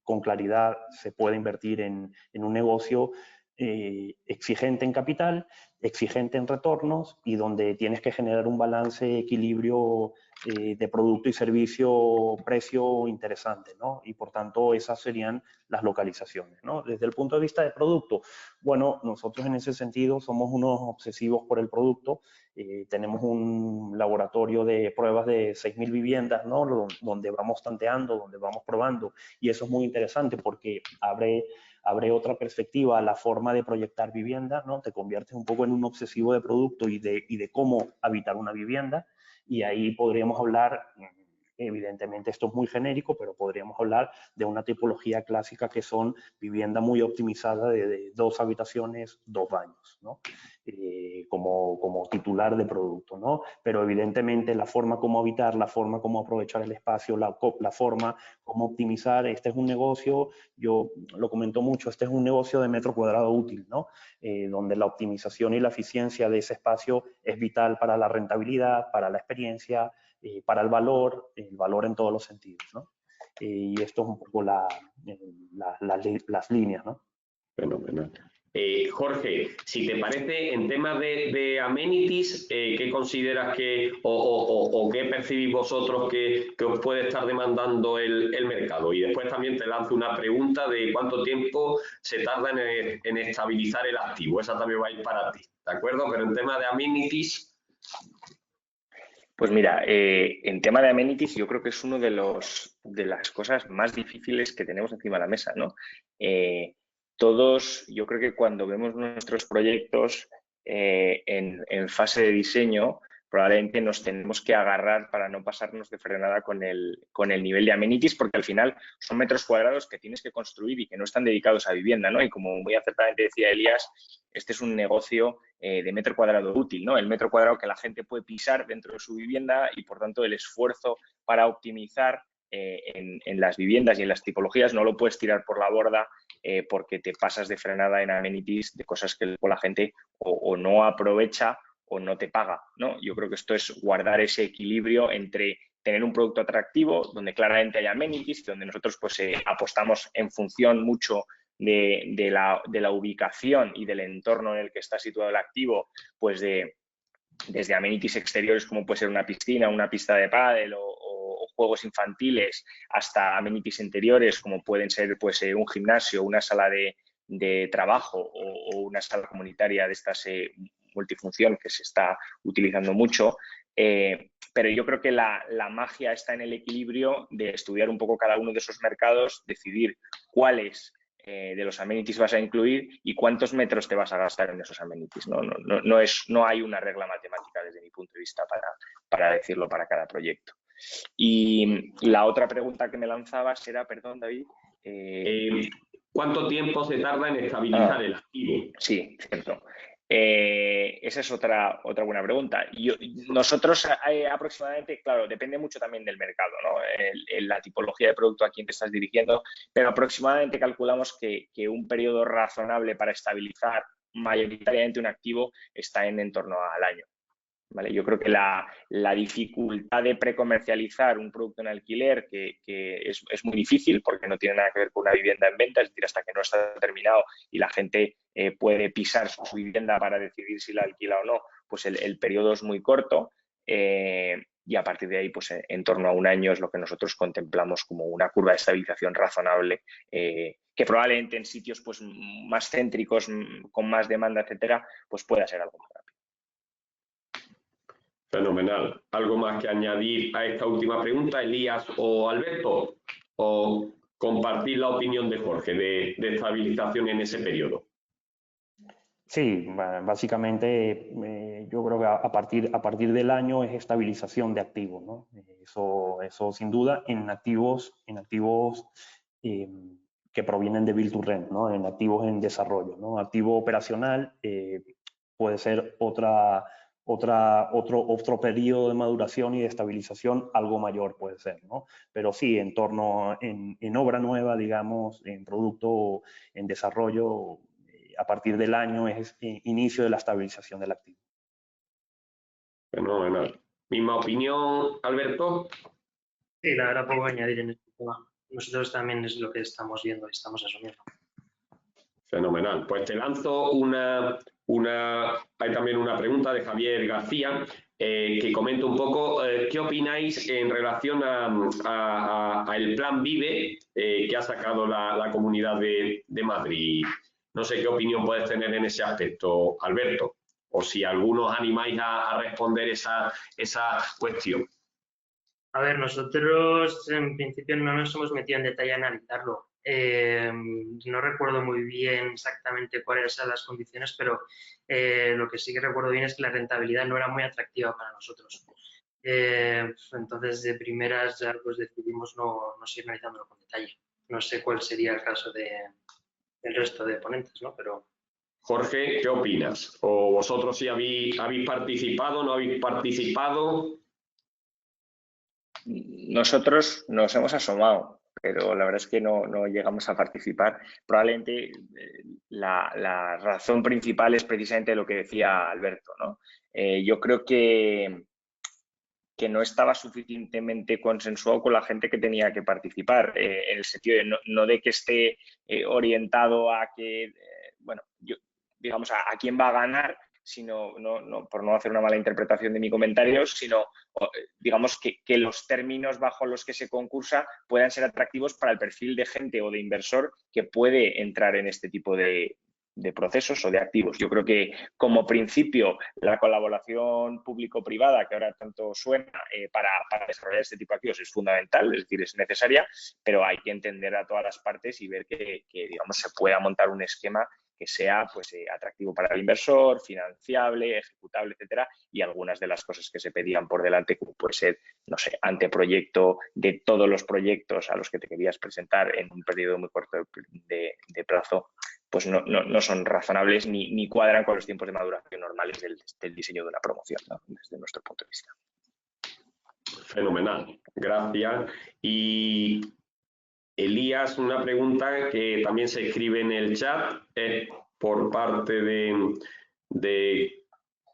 con claridad se puede invertir en un negocio exigente en capital, exigente en retornos y donde tienes que generar un balance, equilibrio de producto y servicio, precio interesante, ¿no? Y por tanto esas serían las localizaciones, ¿no? Desde el punto de vista de producto, bueno, nosotros en ese sentido somos unos obsesivos por el producto. Tenemos un laboratorio de pruebas de 6.000 viviendas, ¿no? Donde vamos tanteando, donde vamos probando, y eso es muy interesante porque abre otra perspectiva a la forma de proyectar vivienda, ¿no? Te conviertes un poco en un obsesivo de producto y de cómo habitar una vivienda, y ahí podríamos hablar, evidentemente esto es muy genérico, pero podríamos hablar de una tipología clásica que son vivienda muy optimizada de 2 habitaciones, 2 baños, ¿no? Como titular de producto, ¿no? Pero evidentemente la forma como habitar, la forma como aprovechar el espacio, la forma como optimizar, este es un negocio, yo lo comento mucho, este es un negocio de metro cuadrado útil, ¿no? Donde la optimización y la eficiencia de ese espacio es vital para la rentabilidad, para la experiencia, para el valor en todos los sentidos, ¿no? Y esto es un poco las líneas, ¿no? Fenomenal. Jorge, si te parece, en temas de amenities, ¿qué consideras o qué percibís vosotros que os puede estar demandando el mercado? Y después también te lanzo una pregunta de cuánto tiempo se tarda en estabilizar el activo. Esa también va a ir para ti, ¿de acuerdo? Pero en tema de amenities... Pues mira, en tema de amenities yo creo que es uno de las cosas más difíciles que tenemos encima de la mesa, ¿no? Todos, yo creo que cuando vemos nuestros proyectos en fase de diseño, probablemente nos tenemos que agarrar para no pasarnos de frenada con el nivel de amenities, porque al final son metros cuadrados que tienes que construir y que no están dedicados a vivienda, ¿no? Y como muy acertadamente decía Elías, este es un negocio de metro cuadrado útil, ¿no? El metro cuadrado que la gente puede pisar dentro de su vivienda y, por tanto, el esfuerzo para optimizar en las viviendas y en las tipologías no lo puedes tirar por la borda porque te pasas de frenada en amenities de cosas que la gente o no aprovecha o no te paga, ¿no? Yo creo que esto es guardar ese equilibrio entre tener un producto atractivo donde claramente hay amenities, donde nosotros pues apostamos en función mucho de la ubicación y del entorno en el que está situado el activo, pues desde amenities exteriores como puede ser una piscina, una pista de pádel o juegos infantiles, hasta amenities interiores como pueden ser pues un gimnasio, una sala de trabajo o una sala comunitaria de estas multifunción que se está utilizando mucho. Pero yo creo que la magia está en el equilibrio de estudiar un poco cada uno de esos mercados, decidir cuáles de los amenities vas a incluir y cuántos metros te vas a gastar en esos amenities. No hay una regla matemática desde mi punto de vista para decirlo para cada proyecto. Y la otra pregunta que me lanzabas era, perdón, David. ¿Cuánto tiempo se tarda en estabilizar el activo? Sí, cierto. Esa es otra buena pregunta. Nosotros aproximadamente, claro, depende mucho también del mercado, ¿no? La tipología de producto a quien te estás dirigiendo, pero aproximadamente calculamos que un periodo razonable para estabilizar mayoritariamente un activo está en torno al año. ¿Vale? Yo creo que la dificultad de precomercializar un producto en alquiler, que es muy difícil porque no tiene nada que ver con una vivienda en venta, es decir, hasta que no está terminado y la gente puede pisar su vivienda para decidir si la alquila o no, pues el periodo es muy corto y a partir de ahí, pues en torno a un año es lo que nosotros contemplamos como una curva de estabilización razonable, que probablemente en sitios pues más céntricos, con más demanda, etcétera, pues pueda ser algo más rápido. Fenomenal. ¿Algo más que añadir a esta última pregunta, Elías o Alberto? ¿O compartir la opinión de Jorge de estabilización en ese periodo? Sí, básicamente yo creo que a partir del año es estabilización de activos, ¿no? Eso sin duda en activos que provienen de Build to Rent, ¿no? En activos en desarrollo, ¿no? Activo operacional puede ser otro periodo de maduración y de estabilización algo mayor puede ser, ¿no? Pero sí, en obra nueva, digamos, en producto en desarrollo, a partir del año es inicio de la estabilización del activo. Fenomenal. ¿Misma opinión, Alberto? Sí, la verdad puedo añadir en este tema. Nosotros también es lo que estamos viendo y estamos asumiendo. Fenomenal. Pues te lanzo hay también una pregunta de Javier García que comenta un poco qué opináis en relación a el plan VIVE que ha sacado la Comunidad de Madrid. No sé qué opinión puedes tener en ese aspecto, Alberto, o si algunos animáis a responder esa cuestión. A ver, nosotros en principio no nos hemos metido en detalle a analizarlo. No recuerdo muy bien exactamente cuáles eran las condiciones, pero lo que sí que recuerdo bien es que la rentabilidad no era muy atractiva para nosotros. Entonces, de primeras ya pues decidimos no seguir analizándolo con detalle. No sé cuál sería el caso del resto de ponentes, ¿no? Pero... Jorge, ¿qué opinas? ¿O vosotros sí habéis participado, no habéis participado? Nosotros nos hemos asomado, pero la verdad es que no llegamos a participar. Probablemente la razón principal es precisamente lo que decía Alberto, ¿no? Yo creo que no estaba suficientemente consensuado con la gente que tenía que participar, en el sentido de no de que esté orientado a que, digamos, a quién va a ganar, sino, por no hacer una mala interpretación de mi comentario, sino, digamos, que los términos bajo los que se concursa puedan ser atractivos para el perfil de gente o de inversor que puede entrar en este tipo de procesos o de activos. Yo creo que como principio la colaboración público-privada, que ahora tanto suena, para desarrollar este tipo de activos es fundamental, es decir, es necesaria, pero hay que entender a todas las partes y ver que digamos, se pueda montar un esquema que sea pues, atractivo para el inversor, financiable, ejecutable, etcétera, y algunas de las cosas que se pedían por delante, como puede ser, no sé, anteproyecto de todos los proyectos a los que te querías presentar en un periodo muy corto de plazo, pues no son razonables ni cuadran con los tiempos de maduración normales del diseño de una promoción, ¿no? Desde nuestro punto de vista. Fenomenal, gracias. Y Elías, una pregunta que también se escribe en el chat por parte de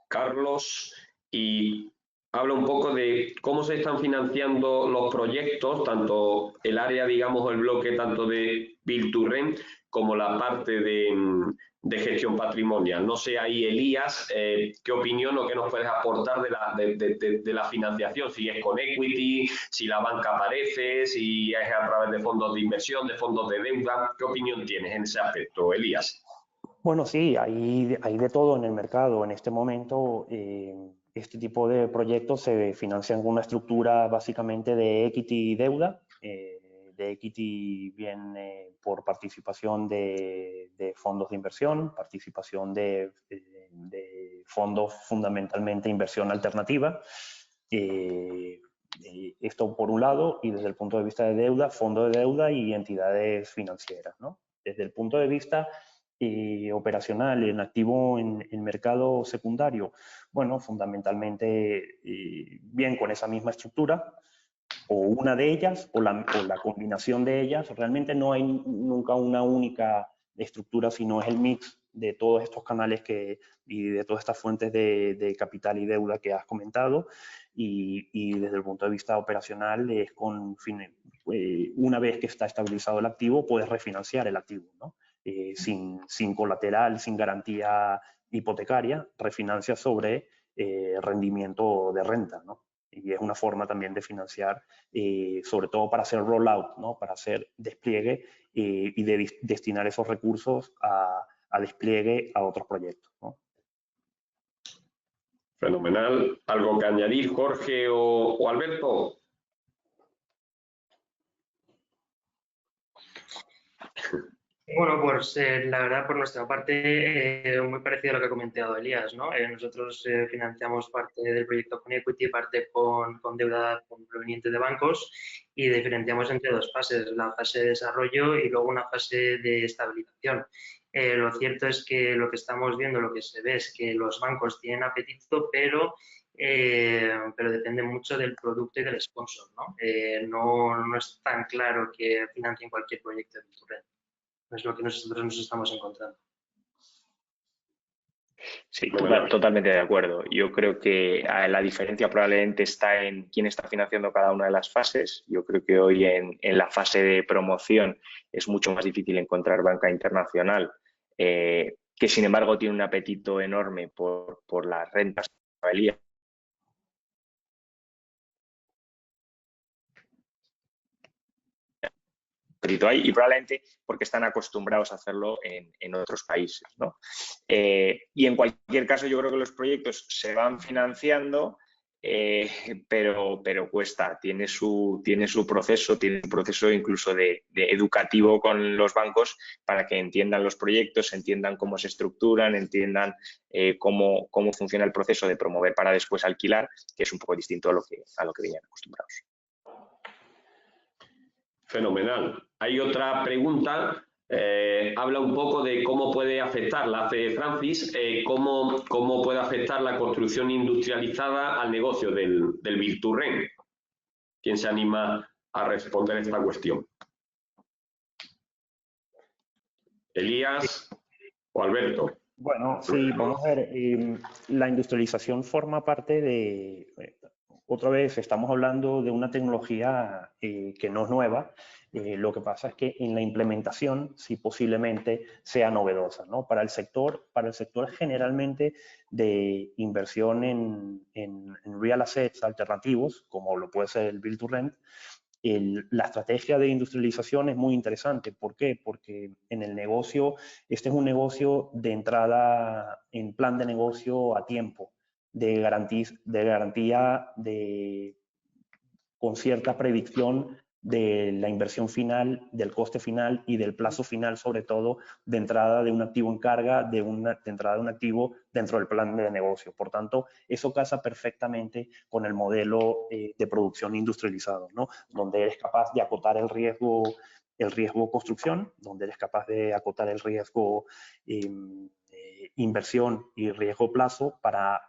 Carlos y habla un poco de cómo se están financiando los proyectos, tanto el área, digamos, el bloque tanto de Build to Rent como la parte de gestión patrimonial. No sé ahí, Elías, qué opinión o qué nos puedes aportar de la financiación, si es con equity, si la banca aparece, si es a través de fondos de inversión, de fondos de deuda. ¿Qué opinión tienes en ese aspecto, Elías? Bueno, sí, hay de todo en el mercado. En este momento, este tipo de proyectos se financian con una estructura básicamente de equity y deuda. de equity viene por participación de fondos de inversión, participación de fondos fundamentalmente inversión alternativa. Esto por un lado, y desde el punto de vista de deuda, fondo de deuda y entidades financieras, ¿no? Desde el punto de vista operacional, en activo en mercado secundario, bueno, fundamentalmente bien con esa misma estructura, o una de ellas, o la combinación de ellas. Realmente no hay nunca una única estructura, sino es el mix de todos estos canales y de todas estas fuentes de capital y deuda que has comentado, y desde el punto de vista operacional es una vez que está estabilizado el activo, puedes refinanciar el activo, ¿no? Sin colateral, sin garantía hipotecaria, refinancia sobre rendimiento de renta, ¿no? Y es una forma también de financiar, sobre todo para hacer rollout, ¿no? Para hacer despliegue y de destinar esos recursos a despliegue a otros proyectos, ¿no? Fenomenal. ¿Algo que añadir, Jorge o Alberto? Bueno, pues la verdad, por nuestra parte, muy parecido a lo que ha comentado Elías, ¿no? Nosotros financiamos parte del proyecto con equity, parte con deuda proveniente de bancos, y diferenciamos entre dos fases, la fase de desarrollo y luego una fase de estabilización. Lo cierto es que lo que estamos viendo, lo que se ve es que los bancos tienen apetito, pero depende mucho del producto y del sponsor, ¿no? No es tan claro que financien cualquier proyecto de Build-to-Rent. Es lo que nosotros nos estamos encontrando. Sí, totalmente de acuerdo. Yo creo que la diferencia probablemente está en quién está financiando cada una de las fases. Yo creo que hoy en la fase de promoción es mucho más difícil encontrar banca internacional, que sin embargo tiene un apetito enorme por las rentas hay, y probablemente porque están acostumbrados a hacerlo en otros países, ¿no? Y en cualquier caso, yo creo que los proyectos se van financiando, pero cuesta, tiene su proceso incluso de educativo con los bancos para que entiendan los proyectos, entiendan cómo se estructuran, entiendan cómo funciona el proceso de promover para después alquilar, que es un poco distinto a lo que venían acostumbrados. Fenomenal. Hay otra pregunta, habla un poco de cómo puede afectar, la hace Francis, cómo puede afectar la construcción industrializada al negocio del Build-to-Rent. ¿Quién se anima a responder esta cuestión? ¿Elías o Alberto? Bueno, sí, vamos a ver, la industrialización forma parte de, otra vez estamos hablando de una tecnología que no es nueva, lo que pasa es que en la implementación sí posiblemente sea novedosa, ¿no? Para el sector generalmente de inversión en real assets alternativos, como lo puede ser el Build to Rent, la estrategia de industrialización es muy interesante. ¿Por qué? Porque en el negocio, este es un negocio de entrada en plan de negocio a tiempo, de garantía con cierta predicción de la inversión final, del coste final y del plazo final, sobre todo, de entrada de un activo en carga, de entrada de un activo dentro del plan de negocio. Por tanto, eso casa perfectamente con el modelo de producción industrializado, ¿no? Donde eres capaz de acotar el riesgo construcción, donde eres capaz de acotar el riesgo inversión y riesgo plazo para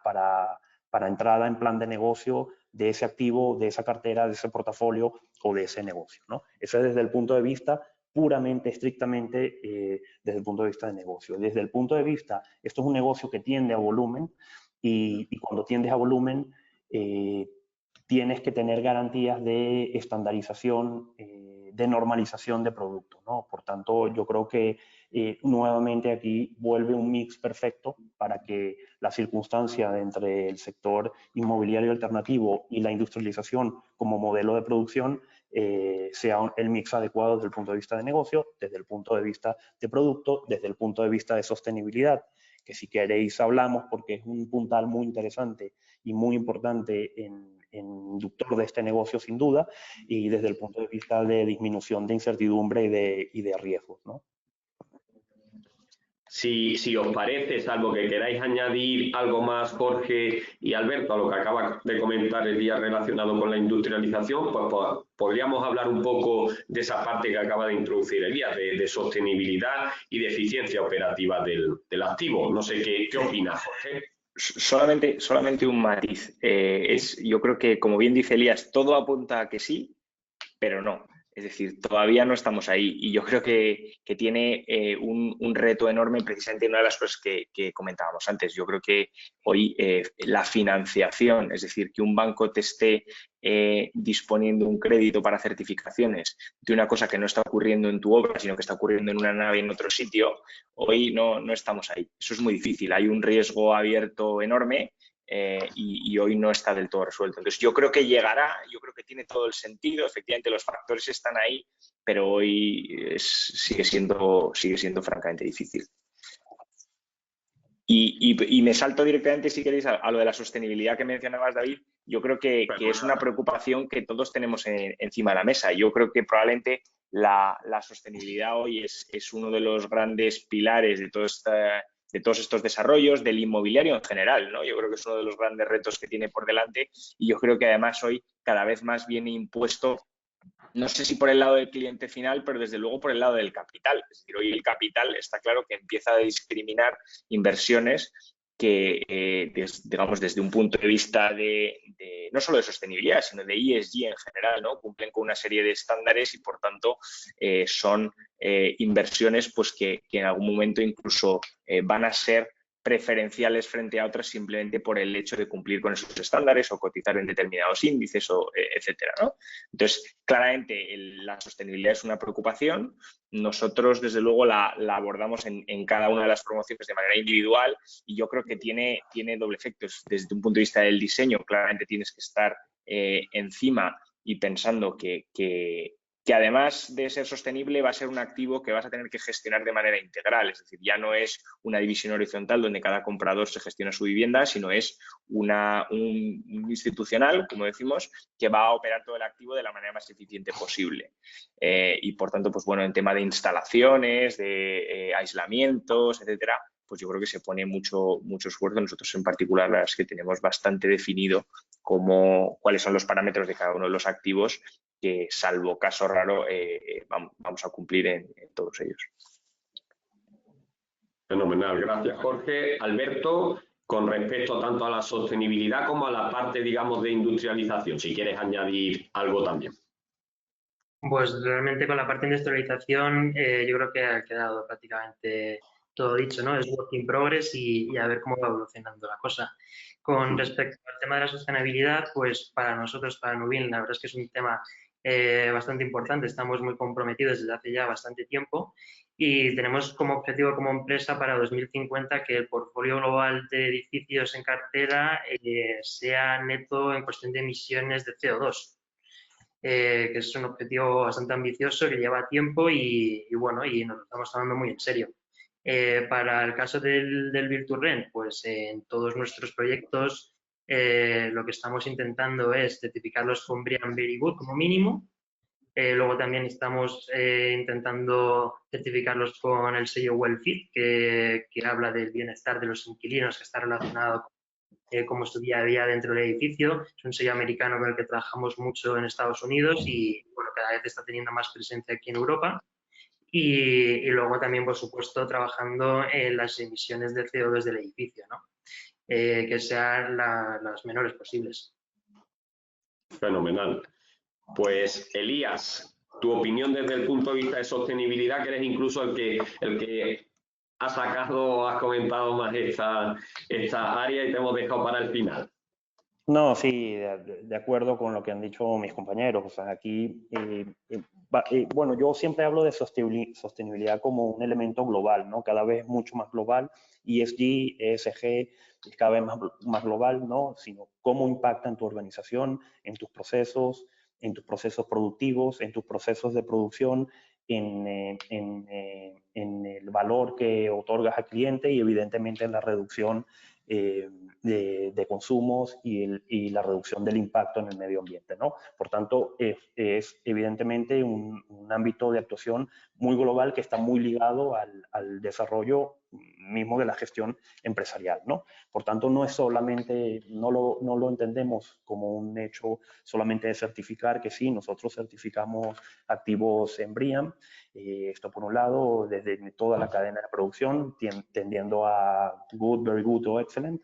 entrada en plan de negocio de ese activo, de esa cartera, de ese portafolio o de ese negocio, ¿no? Eso es desde el punto de vista puramente, estrictamente, desde el punto de vista de negocio. Desde el punto de vista, esto es un negocio que tiende a volumen y cuando tiendes a volumen tienes que tener garantías de estandarización, de normalización de producto, ¿no? Por tanto, yo creo que nuevamente aquí vuelve un mix perfecto para que la circunstancia entre el sector inmobiliario alternativo y la industrialización como modelo de producción sea el mix adecuado desde el punto de vista de negocio, desde el punto de vista de producto, desde el punto de vista de sostenibilidad, que si queréis hablamos, porque es un puntal muy interesante y muy importante en inductor de este negocio sin duda, y desde el punto de vista de disminución de incertidumbre y de riesgos, ¿no? Si os parece, salvo que queráis añadir algo más, Jorge y Alberto, a lo que acaba de comentar Elías relacionado con la industrialización, pues podríamos hablar un poco de esa parte que acaba de introducir Elías, de sostenibilidad y de eficiencia operativa del activo. No sé qué opinas, Jorge. Solamente un matiz. Yo creo que, como bien dice Elías, todo apunta a que sí, pero no. Es decir, todavía no estamos ahí y yo creo que tiene un reto enorme, precisamente una de las cosas que comentábamos antes. Yo creo que hoy la financiación, es decir, que un banco te esté disponiendo un crédito para certificaciones de una cosa que no está ocurriendo en tu obra, sino que está ocurriendo en una nave en otro sitio, hoy no estamos ahí. Eso es muy difícil. Hay un riesgo abierto enorme. Y hoy no está del todo resuelto. Entonces, yo creo que llegará, yo creo que tiene todo el sentido, efectivamente los factores están ahí, pero hoy sigue siendo francamente difícil. Y me salto directamente, si queréis, a lo de la sostenibilidad que mencionabas, David. Yo creo que es una preocupación que todos tenemos encima de la mesa. Yo creo que probablemente la sostenibilidad hoy es uno de los grandes pilares de todos estos desarrollos, del inmobiliario en general, ¿no? Yo creo que es uno de los grandes retos que tiene por delante y yo creo que además hoy cada vez más viene impuesto, no sé si por el lado del cliente final, pero desde luego por el lado del capital. Es decir, hoy el capital está claro que empieza a discriminar inversiones que, digamos, desde un punto de vista no solo de sostenibilidad, sino de ESG en general, ¿no? Cumplen con una serie de estándares y, por tanto, son inversiones pues, que en algún momento incluso van a ser preferenciales frente a otras simplemente por el hecho de cumplir con esos estándares o cotizar en determinados índices, etcétera, ¿no? Entonces, claramente, la sostenibilidad es una preocupación. Nosotros, desde luego, la abordamos en cada una de las promociones de manera individual y yo creo que tiene doble efecto. Desde un punto de vista del diseño, claramente tienes que estar encima y pensando que además de ser sostenible va a ser un activo que vas a tener que gestionar de manera integral. Es decir, ya no es una división horizontal donde cada comprador se gestiona su vivienda, sino es un institucional, como decimos, que va a operar todo el activo de la manera más eficiente posible. Y, por tanto, pues bueno, en tema de instalaciones, de aislamientos, etcétera, pues yo creo que se pone mucho esfuerzo. Nosotros en particular, la verdad es que tenemos bastante definido cuáles son los parámetros de cada uno de los activos que, salvo caso raro, vamos a cumplir en todos ellos. Fenomenal, gracias Jorge. Alberto, con respecto tanto a la sostenibilidad como a la parte, digamos, de industrialización, si quieres añadir algo también. Pues realmente con la parte de industrialización yo creo que ha quedado prácticamente todo dicho, ¿no? Es work in progress y a ver cómo va evolucionando la cosa. Con respecto al tema de la sostenibilidad, pues para nosotros, para Nubin, la verdad es que es un tema bastante importante. Estamos muy comprometidos desde hace ya bastante tiempo y tenemos como objetivo como empresa para 2050 que el portfolio global de edificios en cartera sea neto en cuestión de emisiones de CO2. Que es un objetivo bastante ambicioso que lleva tiempo y bueno, y nos lo estamos tomando muy en serio. Para el caso del Build-to-Rent, pues en todos nuestros proyectos lo que estamos intentando es certificarlos con BREEAM Very Good como mínimo. Luego también estamos intentando certificarlos con el sello WellFit, que habla del bienestar de los inquilinos, que está relacionado con cómo es tu día a día dentro del edificio. Es un sello americano con el que trabajamos mucho en Estados Unidos y bueno, cada vez está teniendo más presencia aquí en Europa. Y luego también, por supuesto, trabajando en las emisiones de CO2 del edificio, ¿no? Que sean las menores posibles. Fenomenal. Pues, Elías, tu opinión desde el punto de vista de sostenibilidad, que eres incluso el que has comentado más esta área y te hemos dejado para el final. No, sí, de acuerdo con lo que han dicho mis compañeros. O sea, aquí, bueno, yo siempre hablo de sostenibilidad como un elemento global, ¿no? Cada vez mucho más global. ESG, ESG es cada vez más global, ¿no? Sino cómo impacta en tu organización, en tus procesos productivos, en tus procesos de producción, en el valor que otorgas al cliente y evidentemente en la reducción de consumos y la reducción del impacto en el medio ambiente, ¿no? Por tanto, es evidentemente un ámbito de actuación muy global que está muy ligado al desarrollo mismo de la gestión empresarial, ¿no? Por tanto, no es solamente, no lo entendemos como un hecho solamente de certificar, que sí, nosotros certificamos activos en BREEAM, esto por un lado, desde toda la cadena de producción, tendiendo a good, very good o excellent,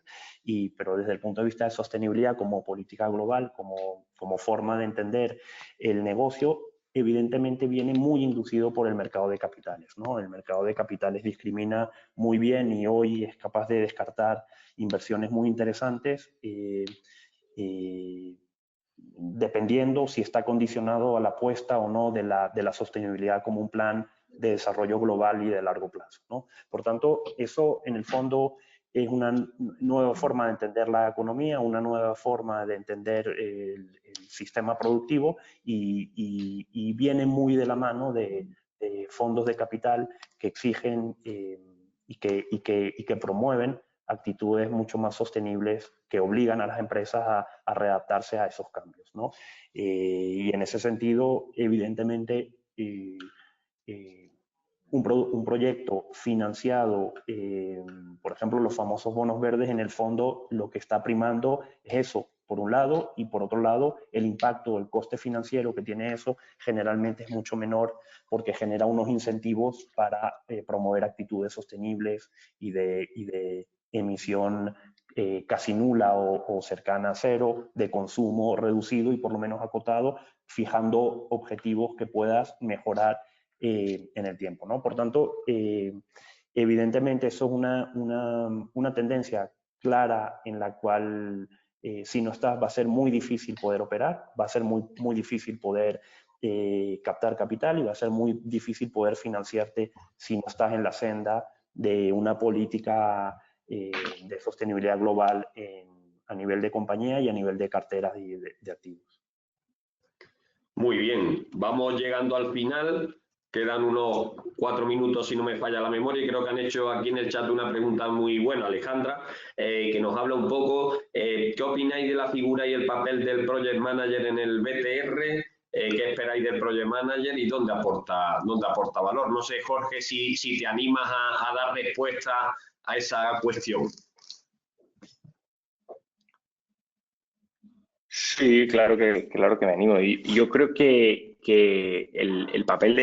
pero desde el punto de vista de sostenibilidad como política global, como forma de entender el negocio, evidentemente viene muy inducido por el mercado de capitales, ¿no? El mercado de capitales discrimina muy bien y hoy es capaz de descartar inversiones muy interesantes dependiendo si está condicionado a la apuesta o no de la sostenibilidad como un plan de desarrollo global y de largo plazo, ¿no? Por tanto, eso en el fondo es una nueva forma de entender la economía, una nueva forma de entender el sistema productivo y viene muy de la mano de fondos de capital que exigen y que promueven actitudes mucho más sostenibles que obligan a las empresas a readaptarse a esos cambios, ¿no? Y en ese sentido, evidentemente, un proyecto financiado, por ejemplo, los famosos bonos verdes, en el fondo lo que está primando es eso, por un lado, y por otro lado, el impacto, el coste financiero que tiene eso generalmente es mucho menor porque genera unos incentivos para promover actitudes sostenibles y de emisión casi nula o cercana a cero, de consumo reducido y por lo menos acotado, fijando objetivos que puedas mejorar en el tiempo, ¿no? Por tanto, evidentemente eso es una tendencia clara en la cual si no estás va a ser muy difícil poder operar, va a ser muy difícil poder captar capital y va a ser muy difícil poder financiarte si no estás en la senda de una política de sostenibilidad global a nivel de compañía y a nivel de carteras y de activos. Muy bien, vamos llegando al final. Quedan unos 4 minutos, si no me falla la memoria, y creo que han hecho aquí en el chat una pregunta muy buena, Alejandra, que nos habla un poco, ¿qué opináis de la figura y el papel del Project Manager en el BTR? ¿Qué esperáis del Project Manager y dónde aporta valor? No sé, Jorge, si te animas a dar respuesta a esa cuestión. Sí, claro que me animo. Y yo creo que el papel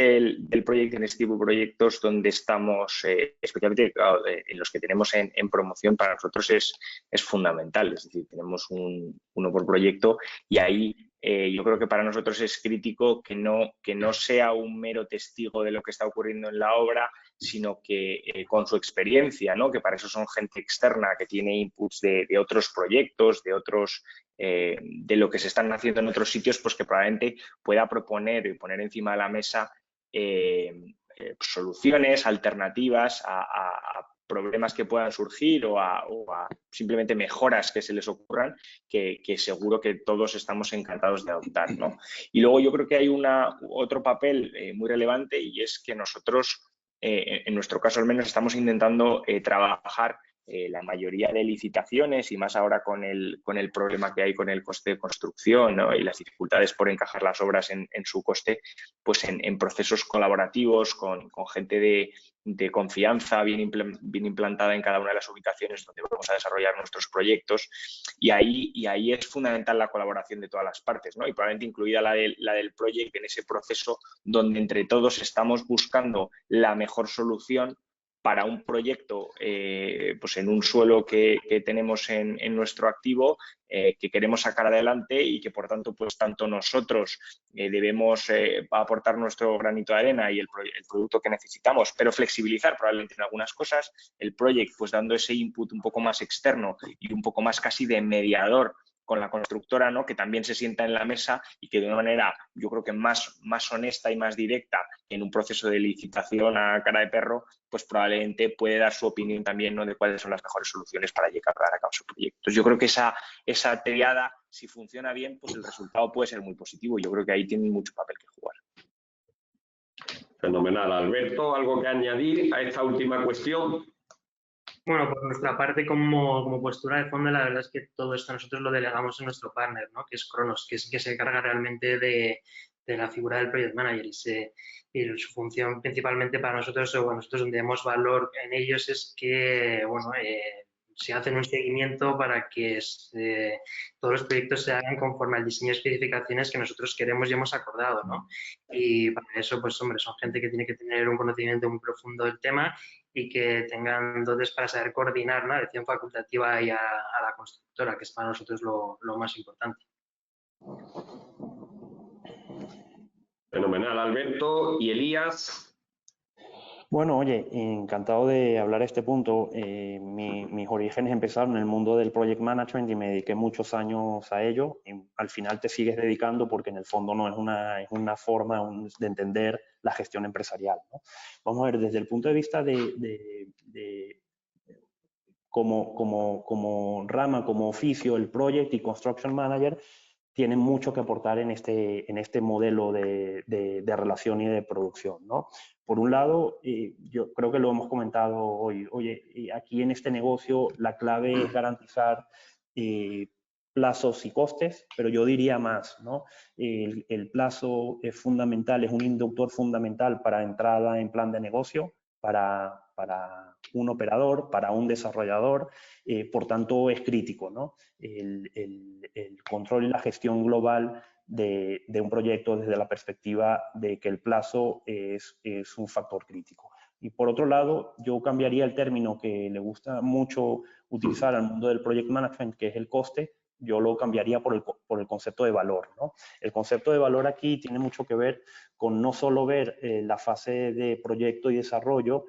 del proyecto en este tipo de proyectos donde estamos, especialmente claro, en los que tenemos en promoción, para nosotros es fundamental. Es decir, tenemos uno por proyecto y ahí yo creo que para nosotros es crítico que no sea un mero testigo de lo que está ocurriendo en la obra, sino que con su experiencia, ¿no? Que para eso son gente externa que tiene inputs de otros proyectos, de lo que se están haciendo en otros sitios, pues que probablemente pueda proponer y poner encima de la mesa soluciones alternativas a problemas que puedan surgir o a simplemente mejoras que se les ocurran, que seguro que todos estamos encantados de adoptar, ¿no? Y luego yo creo que hay otro papel muy relevante y es que nosotros, en nuestro caso al menos, estamos intentando trabajar la mayoría de licitaciones y más ahora con el problema que hay con el coste de construcción, ¿no? Y las dificultades por encajar las obras en su coste, pues en procesos colaborativos con gente de confianza bien implantada en cada una de las ubicaciones donde vamos a desarrollar nuestros proyectos y ahí es fundamental la colaboración de todas las partes, ¿no? Y probablemente incluida la del proyecto en ese proceso donde entre todos estamos buscando la mejor solución para un proyecto pues en un suelo que tenemos en nuestro activo que queremos sacar adelante y que por tanto pues tanto nosotros debemos aportar nuestro granito de arena y el producto que necesitamos, pero flexibilizar probablemente en algunas cosas, el proyecto pues dando ese input un poco más externo y un poco más casi de mediador con la constructora, ¿no? Que también se sienta en la mesa y que de una manera, yo creo que más honesta y más directa en un proceso de licitación a cara de perro, pues probablemente puede dar su opinión también, ¿no? De cuáles son las mejores soluciones para llevar a cabo su proyecto. Entonces yo creo que esa triada, si funciona bien, pues el resultado puede ser muy positivo. Yo creo que ahí tienen mucho papel que jugar. Fenomenal. Alberto, ¿algo que añadir a esta última cuestión? Bueno, por nuestra parte, como postura de fondo, la verdad es que todo esto nosotros lo delegamos en nuestro partner, ¿no? Que es Cronos, que es que se encarga realmente de la figura del Project Manager y su función principalmente para nosotros, o nosotros donde vemos valor en ellos es que, bueno, se hacen un seguimiento para que todos los proyectos se hagan conforme al diseño de especificaciones que nosotros queremos y hemos acordado, ¿no? Y para eso, pues, hombre, son gente que tiene que tener un conocimiento muy profundo del tema y que tengan dotes para saber coordinar la dirección facultativa y a la constructora, que es para nosotros lo más importante. Fenomenal, Alberto. ¿Y Elías? Bueno, oye, encantado de hablar de este punto. Mis orígenes empezaron en el mundo del project management y me dediqué muchos años a ello. Al final te sigues dedicando porque en el fondo no es una forma de entender la gestión empresarial, ¿no? Vamos a ver, desde el punto de vista como rama, como oficio, el project y construction manager tienen mucho que aportar en este modelo de relación y de producción, ¿no? Por un lado, yo creo que lo hemos comentado hoy, oye, aquí en este negocio la clave es garantizar plazos y costes, pero yo diría más, ¿no? El plazo es fundamental, es un inductor fundamental para entrada en plan de negocio, para un operador, para un desarrollador, por tanto es crítico, ¿no? El control y la gestión global de un proyecto desde la perspectiva de que el plazo es un factor crítico. Y por otro lado, yo cambiaría el término que le gusta mucho utilizar al mundo del project management, que es el coste, yo lo cambiaría por el concepto de valor, ¿no? El concepto de valor aquí tiene mucho que ver con no solo ver la fase de proyecto y desarrollo,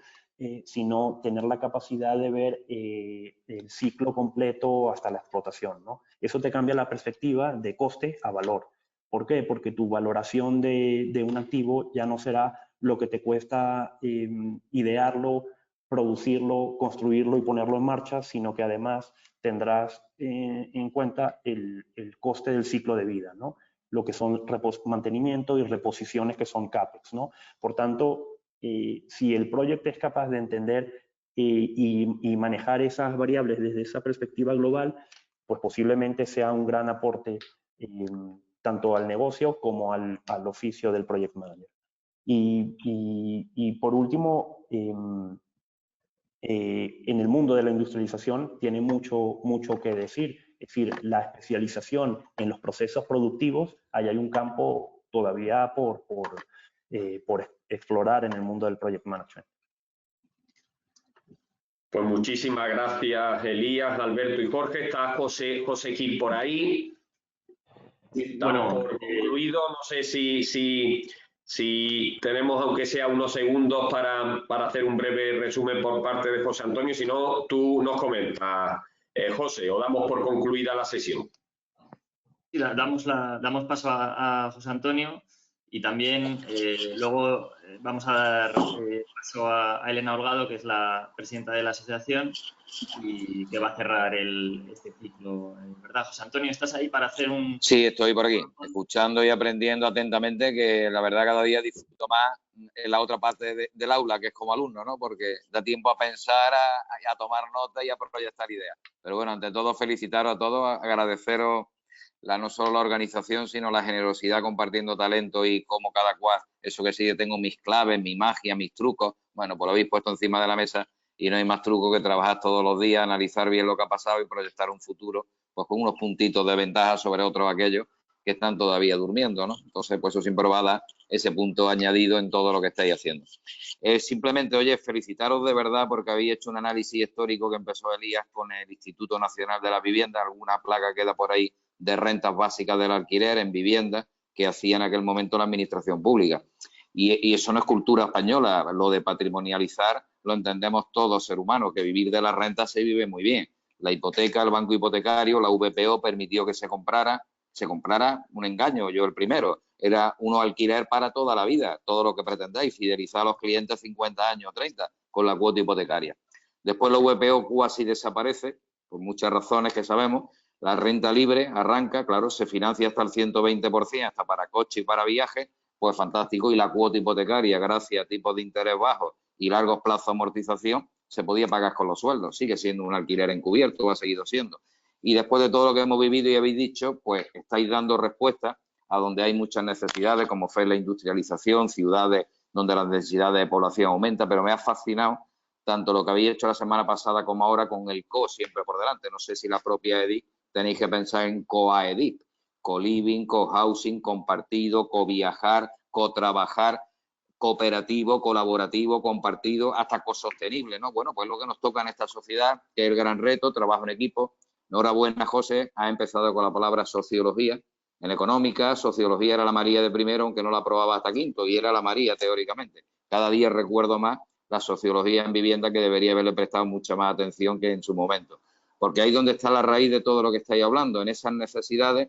sino tener la capacidad de ver el ciclo completo hasta la explotación, ¿no? Eso te cambia la perspectiva de coste a valor. ¿Por qué? Porque tu valoración de un activo ya no será lo que te cuesta idearlo, producirlo, construirlo y ponerlo en marcha, sino que además tendrás en cuenta el coste del ciclo de vida, ¿no? Lo que son mantenimiento y reposiciones que son CAPEX, ¿no? Por tanto, si el proyecto es capaz de entender y manejar esas variables desde esa perspectiva global, pues posiblemente sea un gran aporte tanto al negocio como al oficio del project manager. Y por último, en el mundo de la industrialización tiene mucho que decir. Es decir, la especialización en los procesos productivos, ahí hay un campo todavía por explorar en el mundo del project management. Pues muchísimas gracias, Elías, Alberto y Jorge. Está José Gil por ahí. Damos por concluido. No sé si tenemos, aunque sea unos segundos, para hacer un breve resumen por parte de José Antonio. Si no, tú nos comentas, José, o damos por concluida la sesión. Sí, damos paso a José Antonio y también luego vamos a dar paso a Elena Holgado, que es la presidenta de la asociación y que va a cerrar este ciclo, ¿verdad? José Antonio, ¿estás ahí para hacer un...? Sí, estoy por aquí, escuchando y aprendiendo atentamente, que la verdad cada día disfruto más en la otra parte del aula, que es como alumno, ¿no? Porque da tiempo a pensar, a tomar nota y a proyectar ideas. Pero bueno, ante todo, felicitaros a todos, agradeceros no solo la organización, sino la generosidad compartiendo talento y como cada cual, eso que sí, yo tengo mis claves, mi magia, mis trucos, bueno, pues lo habéis puesto encima de la mesa y no hay más truco que trabajar todos los días, analizar bien lo que ha pasado y proyectar un futuro, pues con unos puntitos de ventaja sobre otros aquellos que están todavía durmiendo, ¿no? Entonces, pues eso siempre va a dar ese punto añadido en todo lo que estáis haciendo. Simplemente, oye, felicitaros de verdad porque habéis hecho un análisis histórico que empezó Elías con el Instituto Nacional de la Vivienda, alguna placa queda por ahí de rentas básicas del alquiler en viviendas que hacía en aquel momento la administración pública. Y eso no es cultura española, lo de patrimonializar lo entendemos todos, ser humanos, que vivir de la renta se vive muy bien. La hipoteca, el banco hipotecario, la VPO permitió que se comprara un engaño, yo el primero, era uno alquiler para toda la vida, todo lo que pretendáis, fidelizar a los clientes 50 años, 30, con la cuota hipotecaria. Después la VPO cuasi desaparece, por muchas razones que sabemos. La renta libre arranca, claro, se financia hasta el 120%, hasta para coche y para viajes, pues fantástico. Y la cuota hipotecaria, gracias a tipos de interés bajos y largos plazos de amortización, se podía pagar con los sueldos. Sigue siendo un alquiler encubierto, o ha seguido siendo. Y después de todo lo que hemos vivido y habéis dicho, pues estáis dando respuesta a donde hay muchas necesidades, como fue la industrialización, ciudades donde las necesidades de población aumentan, pero me ha fascinado tanto lo que habéis hecho la semana pasada como ahora con el CO siempre por delante. No sé si la propia EDIP tenéis que pensar en COAEDIP, co-living, co-housing, compartido, co-viajar, co-trabajar, cooperativo, colaborativo, compartido, hasta co-sostenible, ¿no? Bueno, pues lo que nos toca en esta sociedad, que es el gran reto, trabajo en equipo. Enhorabuena, José, ha empezado con la palabra sociología. En económica, sociología era la María de primero, aunque no la aprobaba hasta quinto, y era la María teóricamente. Cada día recuerdo más la sociología en vivienda, que debería haberle prestado mucha más atención que en su momento. Porque ahí es donde está la raíz de todo lo que estáis hablando. En esas necesidades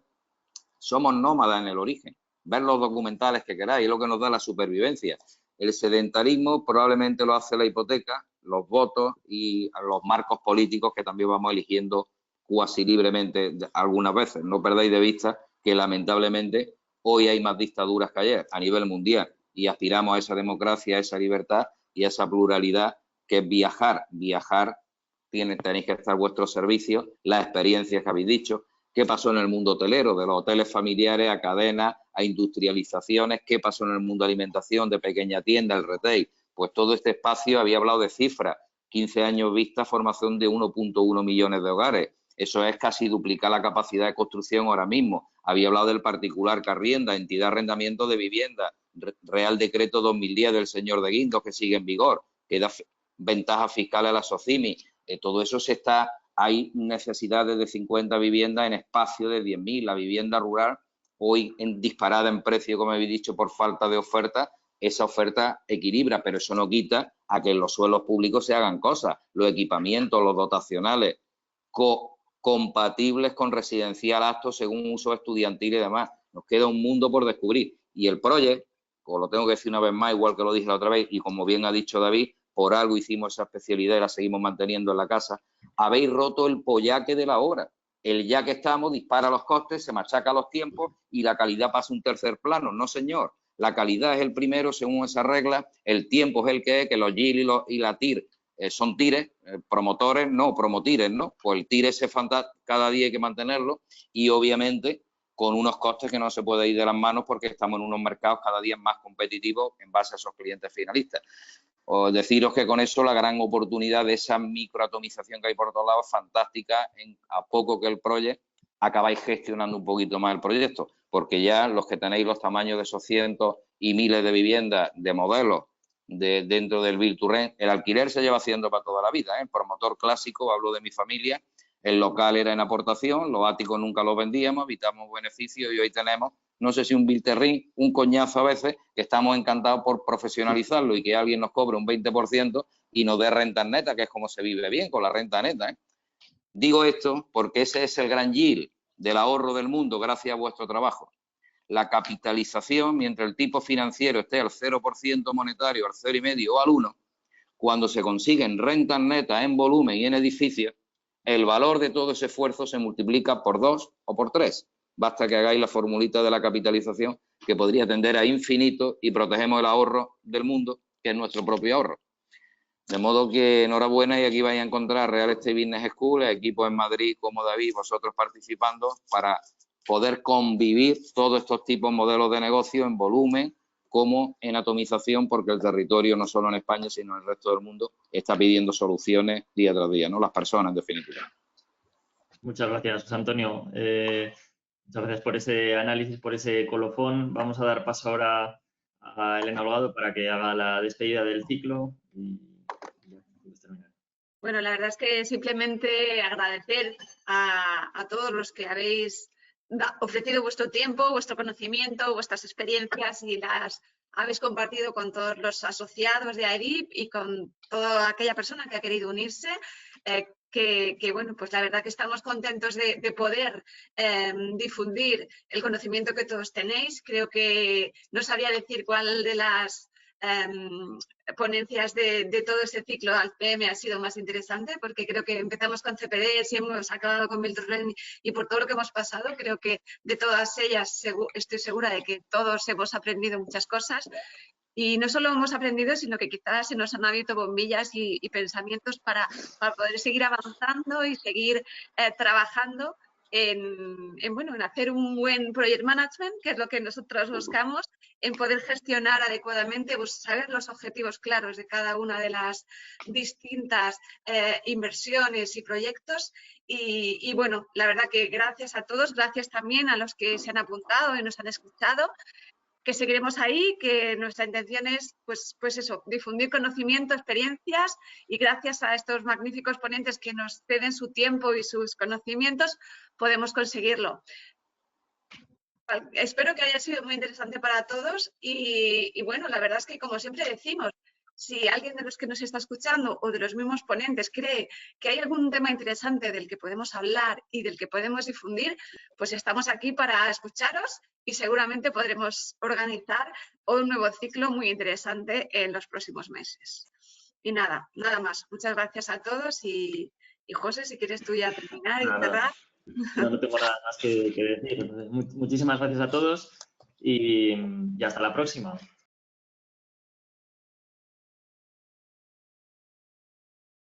somos nómadas en el origen. Ver los documentales que queráis, es lo que nos da la supervivencia. El sedentarismo probablemente lo hace la hipoteca, los votos y los marcos políticos que también vamos eligiendo cuasi libremente algunas veces. No perdáis de vista que lamentablemente hoy hay más dictaduras que ayer a nivel mundial y aspiramos a esa democracia, a esa libertad y a esa pluralidad que es viajar. Viajar, tenéis que estar a vuestro servicio, las experiencias que habéis dicho. ¿Qué pasó en el mundo hotelero? De los hoteles familiares a cadenas, a industrializaciones. ¿Qué pasó en el mundo de alimentación, de pequeña tienda, el retail? Pues todo este espacio, había hablado de cifras, 15 años vista, formación de 1.1 millones de hogares. Eso es casi duplicar la capacidad de construcción ahora mismo. Había hablado del particular que arrienda, entidad de arrendamiento de vivienda, Real Decreto 2010 del señor de Guindos, que sigue en vigor, que da ventajas fiscales a la SOCIMI. Todo eso se está... Hay necesidades de 50 viviendas en espacio de 10.000. La vivienda rural, hoy disparada en precio, como habéis dicho, por falta de oferta, esa oferta equilibra, pero eso no quita a que en los suelos públicos se hagan cosas. Los equipamientos, los dotacionales, compatibles con residencial apto según uso estudiantil y demás. Nos queda un mundo por descubrir. Y el proyecto, os lo tengo que decir una vez más, igual que lo dije la otra vez, y como bien ha dicho David, por algo hicimos esa especialidad y la seguimos manteniendo en la casa. Habéis roto el pollaque de la obra. El ya que estamos dispara los costes, se machaca los tiempos y la calidad pasa a un tercer plano. No, señor. La calidad es el primero según esa regla. El tiempo es el que es, que los GIL y la TIR son tires, promotores, no, promotires, ¿no? Pues el TIR ese cada día hay que mantenerlo y obviamente con unos costes que no se puede ir de las manos porque estamos en unos mercados cada día más competitivos en base a esos clientes finalistas. O deciros que con eso la gran oportunidad de esa microatomización que hay por todos lados es fantástica. A poco que el proyecto acabáis gestionando un poquito más el proyecto, porque ya los que tenéis los tamaños de esos cientos y miles de viviendas de modelos dentro del Build to Rent, el alquiler se lleva haciendo para toda la vida. El promotor clásico, hablo de mi familia, el local era en aportación, los áticos nunca los vendíamos, evitamos beneficios y hoy tenemos, no sé si un build-to-rent, un coñazo a veces, que estamos encantados por profesionalizarlo y que alguien nos cobre un 20% y nos dé rentas netas, que es como se vive bien con la renta neta. Digo esto porque ese es el gran yield del ahorro del mundo gracias a vuestro trabajo. La capitalización, mientras el tipo financiero esté al 0% monetario, al 0,5 o al 1, cuando se consiguen rentas netas en volumen y en edificios, el valor de todo ese esfuerzo se multiplica por 2 o por 3. Basta que hagáis la formulita de la capitalización, que podría tender a infinito y protegemos el ahorro del mundo, que es nuestro propio ahorro. De modo que enhorabuena y aquí vais a encontrar Real Estate Business School, equipos en Madrid como David, vosotros participando para poder convivir todos estos tipos de modelos de negocio en volumen como en atomización, porque el territorio no solo en España sino en el resto del mundo está pidiendo soluciones día tras día, ¿no? Las personas en definitiva. Muchas gracias, José Antonio. Muchas gracias por ese análisis, por ese colofón. Vamos a dar paso ahora a Elena Holgado para que haga la despedida del ciclo. Bueno, la verdad es que simplemente agradecer a todos los que habéis ofrecido vuestro tiempo, vuestro conocimiento, vuestras experiencias y las habéis compartido con todos los asociados de AEDIP y con toda aquella persona que ha querido unirse. Bueno, pues la verdad que estamos contentos de poder difundir el conocimiento que todos tenéis. Creo que no sabría decir cuál de las ponencias de todo ese ciclo al PM ha sido más interesante, porque creo que empezamos con CPDs y hemos acabado con Build to Rent, y por todo lo que hemos pasado, creo que de todas ellas estoy segura de que todos hemos aprendido muchas cosas. Y no solo hemos aprendido, sino que quizás se nos han abierto bombillas y pensamientos para poder seguir avanzando y seguir trabajando en hacer un buen project management, que es lo que nosotros buscamos, en poder gestionar adecuadamente, saber los objetivos claros de cada una de las distintas inversiones y proyectos. Y bueno, la verdad que gracias a todos, gracias también a los que se han apuntado y nos han escuchado, que seguiremos ahí, que nuestra intención es, pues eso, difundir conocimiento, experiencias, y gracias a estos magníficos ponentes que nos ceden su tiempo y sus conocimientos, podemos conseguirlo. Espero que haya sido muy interesante para todos y bueno, la verdad es que, como siempre decimos, si alguien de los que nos está escuchando o de los mismos ponentes cree que hay algún tema interesante del que podemos hablar y del que podemos difundir, pues estamos aquí para escucharos y seguramente podremos organizar un nuevo ciclo muy interesante en los próximos meses. Y nada más. Muchas gracias a todos y José, si quieres tú ya terminar y cerrar. No tengo nada más que decir. Muchísimas gracias a todos y hasta la próxima.